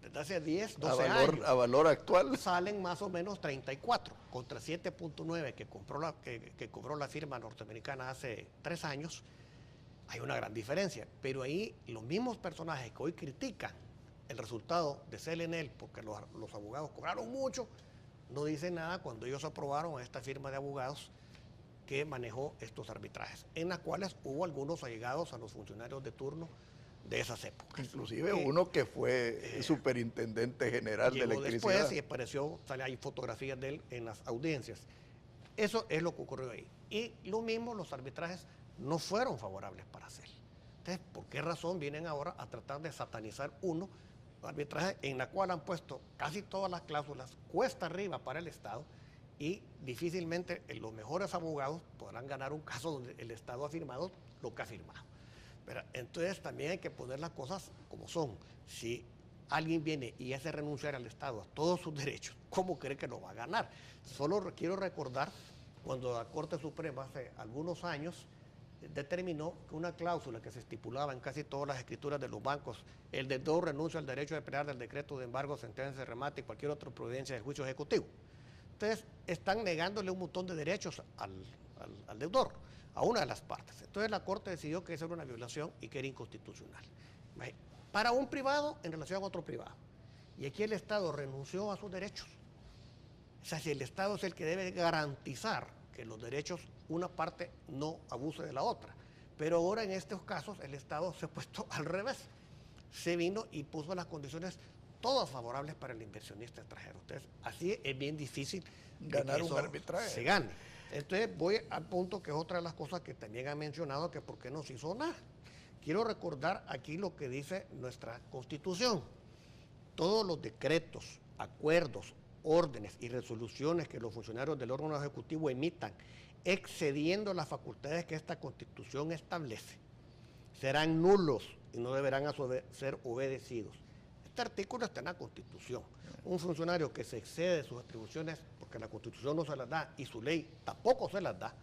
C: Desde hace 10, 12 años.
B: A valor actual.
C: Salen más o menos 34, contra 7.9 que cobró la firma norteamericana hace 3 años. Hay una gran diferencia, pero ahí los mismos personajes que hoy critican el resultado de CLNL porque los abogados cobraron mucho, no dicen nada cuando ellos aprobaron a esta firma de abogados que manejó estos arbitrajes, en las cuales hubo algunos allegados a los funcionarios de turno de esas épocas.
B: Inclusive uno que fue superintendente general de electricidad.
C: Después y apareció, hay fotografías de él en las audiencias. Eso es lo que ocurrió ahí. Y lo mismo, los arbitrajes no fueron favorables para CEL. Entonces, ¿por qué razón vienen ahora a tratar de satanizar un arbitraje en la cual han puesto casi todas las cláusulas cuesta arriba para el Estado, y difícilmente los mejores abogados podrán ganar un caso donde el Estado ha firmado lo que ha firmado? Pero entonces también hay que poner las cosas como son. Si alguien viene y hace renunciar al Estado a todos sus derechos, ¿cómo cree que lo va a ganar? Solo quiero recordar cuando la Corte Suprema hace algunos años determinó que una cláusula que se estipulaba en casi todas las escrituras de los bancos, el deudor renuncia al derecho de pelear del decreto de embargo, sentencia de remate y cualquier otra providencia de juicio ejecutivo. Entonces están negándole un montón de derechos al deudor, a una de las partes. Entonces la Corte decidió que eso era una violación y que era inconstitucional. Para un privado en relación a otro privado. Y aquí el Estado renunció a sus derechos. O sea, si el Estado es el que debe garantizar que los derechos, una parte no abuse de la otra. Pero ahora en estos casos el Estado se ha puesto al revés. Se vino y puso las condiciones todas favorables para el inversionista extranjero. Entonces, así es bien difícil
B: ganar un arbitraje.
C: Se gane. Entonces, voy al punto que es otra de las cosas que también han mencionado, que por qué no se hizo nada. Quiero recordar aquí lo que dice nuestra Constitución. Todos los decretos, acuerdos, órdenes y resoluciones que los funcionarios del órgano ejecutivo emitan, excediendo las facultades que esta Constitución establece, serán nulos y no deberán ser obedecidos. Este artículo está en la Constitución. Un funcionario que se excede de sus atribuciones porque la Constitución no se las da y su ley tampoco se las da,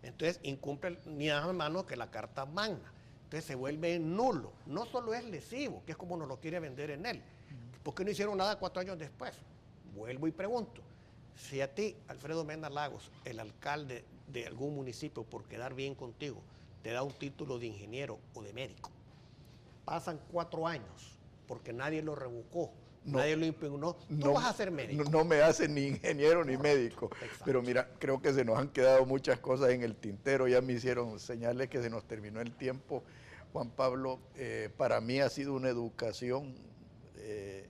C: entonces incumple ni nada más que la Carta Magna. Entonces se vuelve nulo. No solo es lesivo, que es como nos lo quiere vender en él. ¿Por qué no hicieron nada 4 años después? Vuelvo y pregunto. Si a ti, Alfredo Mena Lagos, el alcalde de algún municipio, por quedar bien contigo, te da un título de ingeniero o de médico, pasan 4 años porque nadie lo revocó, nadie lo impugnó, tú vas a ser médico.
B: No me hace ni ingeniero ni médico.
C: Exacto.
B: Pero mira, creo que se nos han quedado muchas cosas en el tintero, ya me hicieron señales que se nos terminó el tiempo. Juan Pablo, para mí ha sido una educación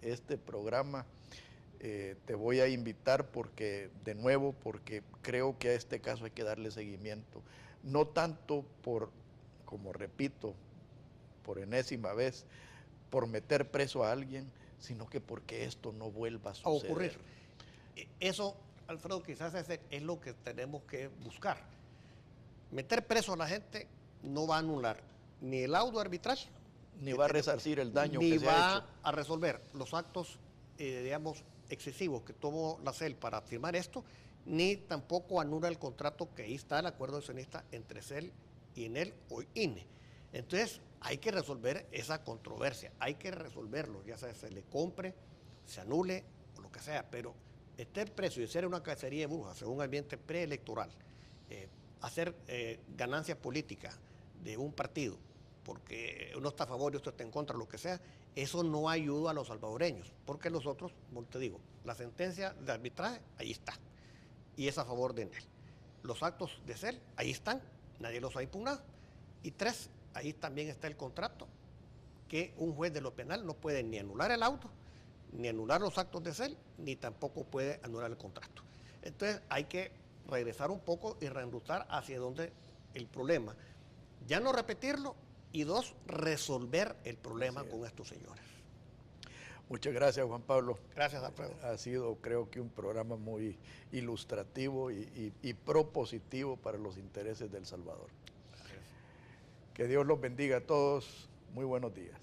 B: este programa. Te voy a invitar porque creo que a este caso hay que darle seguimiento. No tanto como repito, por enésima vez, por meter preso a alguien, sino que porque esto no vuelva a suceder.
C: ocurrir. Eso Alfredo, quizás ese es lo que tenemos que buscar. Meter preso a la gente no va a anular ni el laudo arbitral,
B: Ni va a resarcir el daño
C: ni
B: que se ha
C: va
B: hecho.
C: a resolver los actos, digamos, excesivos que tomó la CEL para firmar esto, ni tampoco anula el contrato que ahí está, el acuerdo de accionista entre CEL y ENEL o INE. Entonces, hay que resolver esa controversia, hay que resolverlo, ya sea se le compre, se anule o lo que sea, pero estar preso y ser una cacería de brujas en un ambiente preelectoral, hacer ganancia política de un partido, porque uno está a favor y otro está en contra, lo que sea, eso no ayuda a los salvadoreños, porque nosotros, como te digo, la sentencia de arbitraje, ahí está, y es a favor de ENEL. Los actos de CEL, ahí están, nadie los ha impugnado. Y 3, ahí también está el contrato, que un juez de lo penal no puede ni anular el auto, ni anular los actos de CEL, ni tampoco puede anular el contrato. Entonces hay que regresar un poco y reenrutar hacia donde el problema, ya no repetirlo, y 2, resolver el problema con estos señores.
B: Muchas gracias, Juan Pablo.
C: Gracias, Alfredo.
B: Ha sido, creo que, un programa muy ilustrativo y propositivo para los intereses de El Salvador.
C: Gracias.
B: Que Dios los bendiga a todos. Muy buenos días.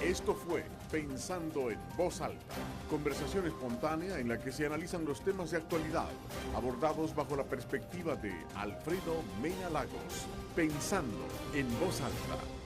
A: Esto fue Pensando en Voz Alta, conversación espontánea en la que se analizan los temas de actualidad, abordados bajo la perspectiva de Alfredo Mena Lagos. Pensando en Voz Alta.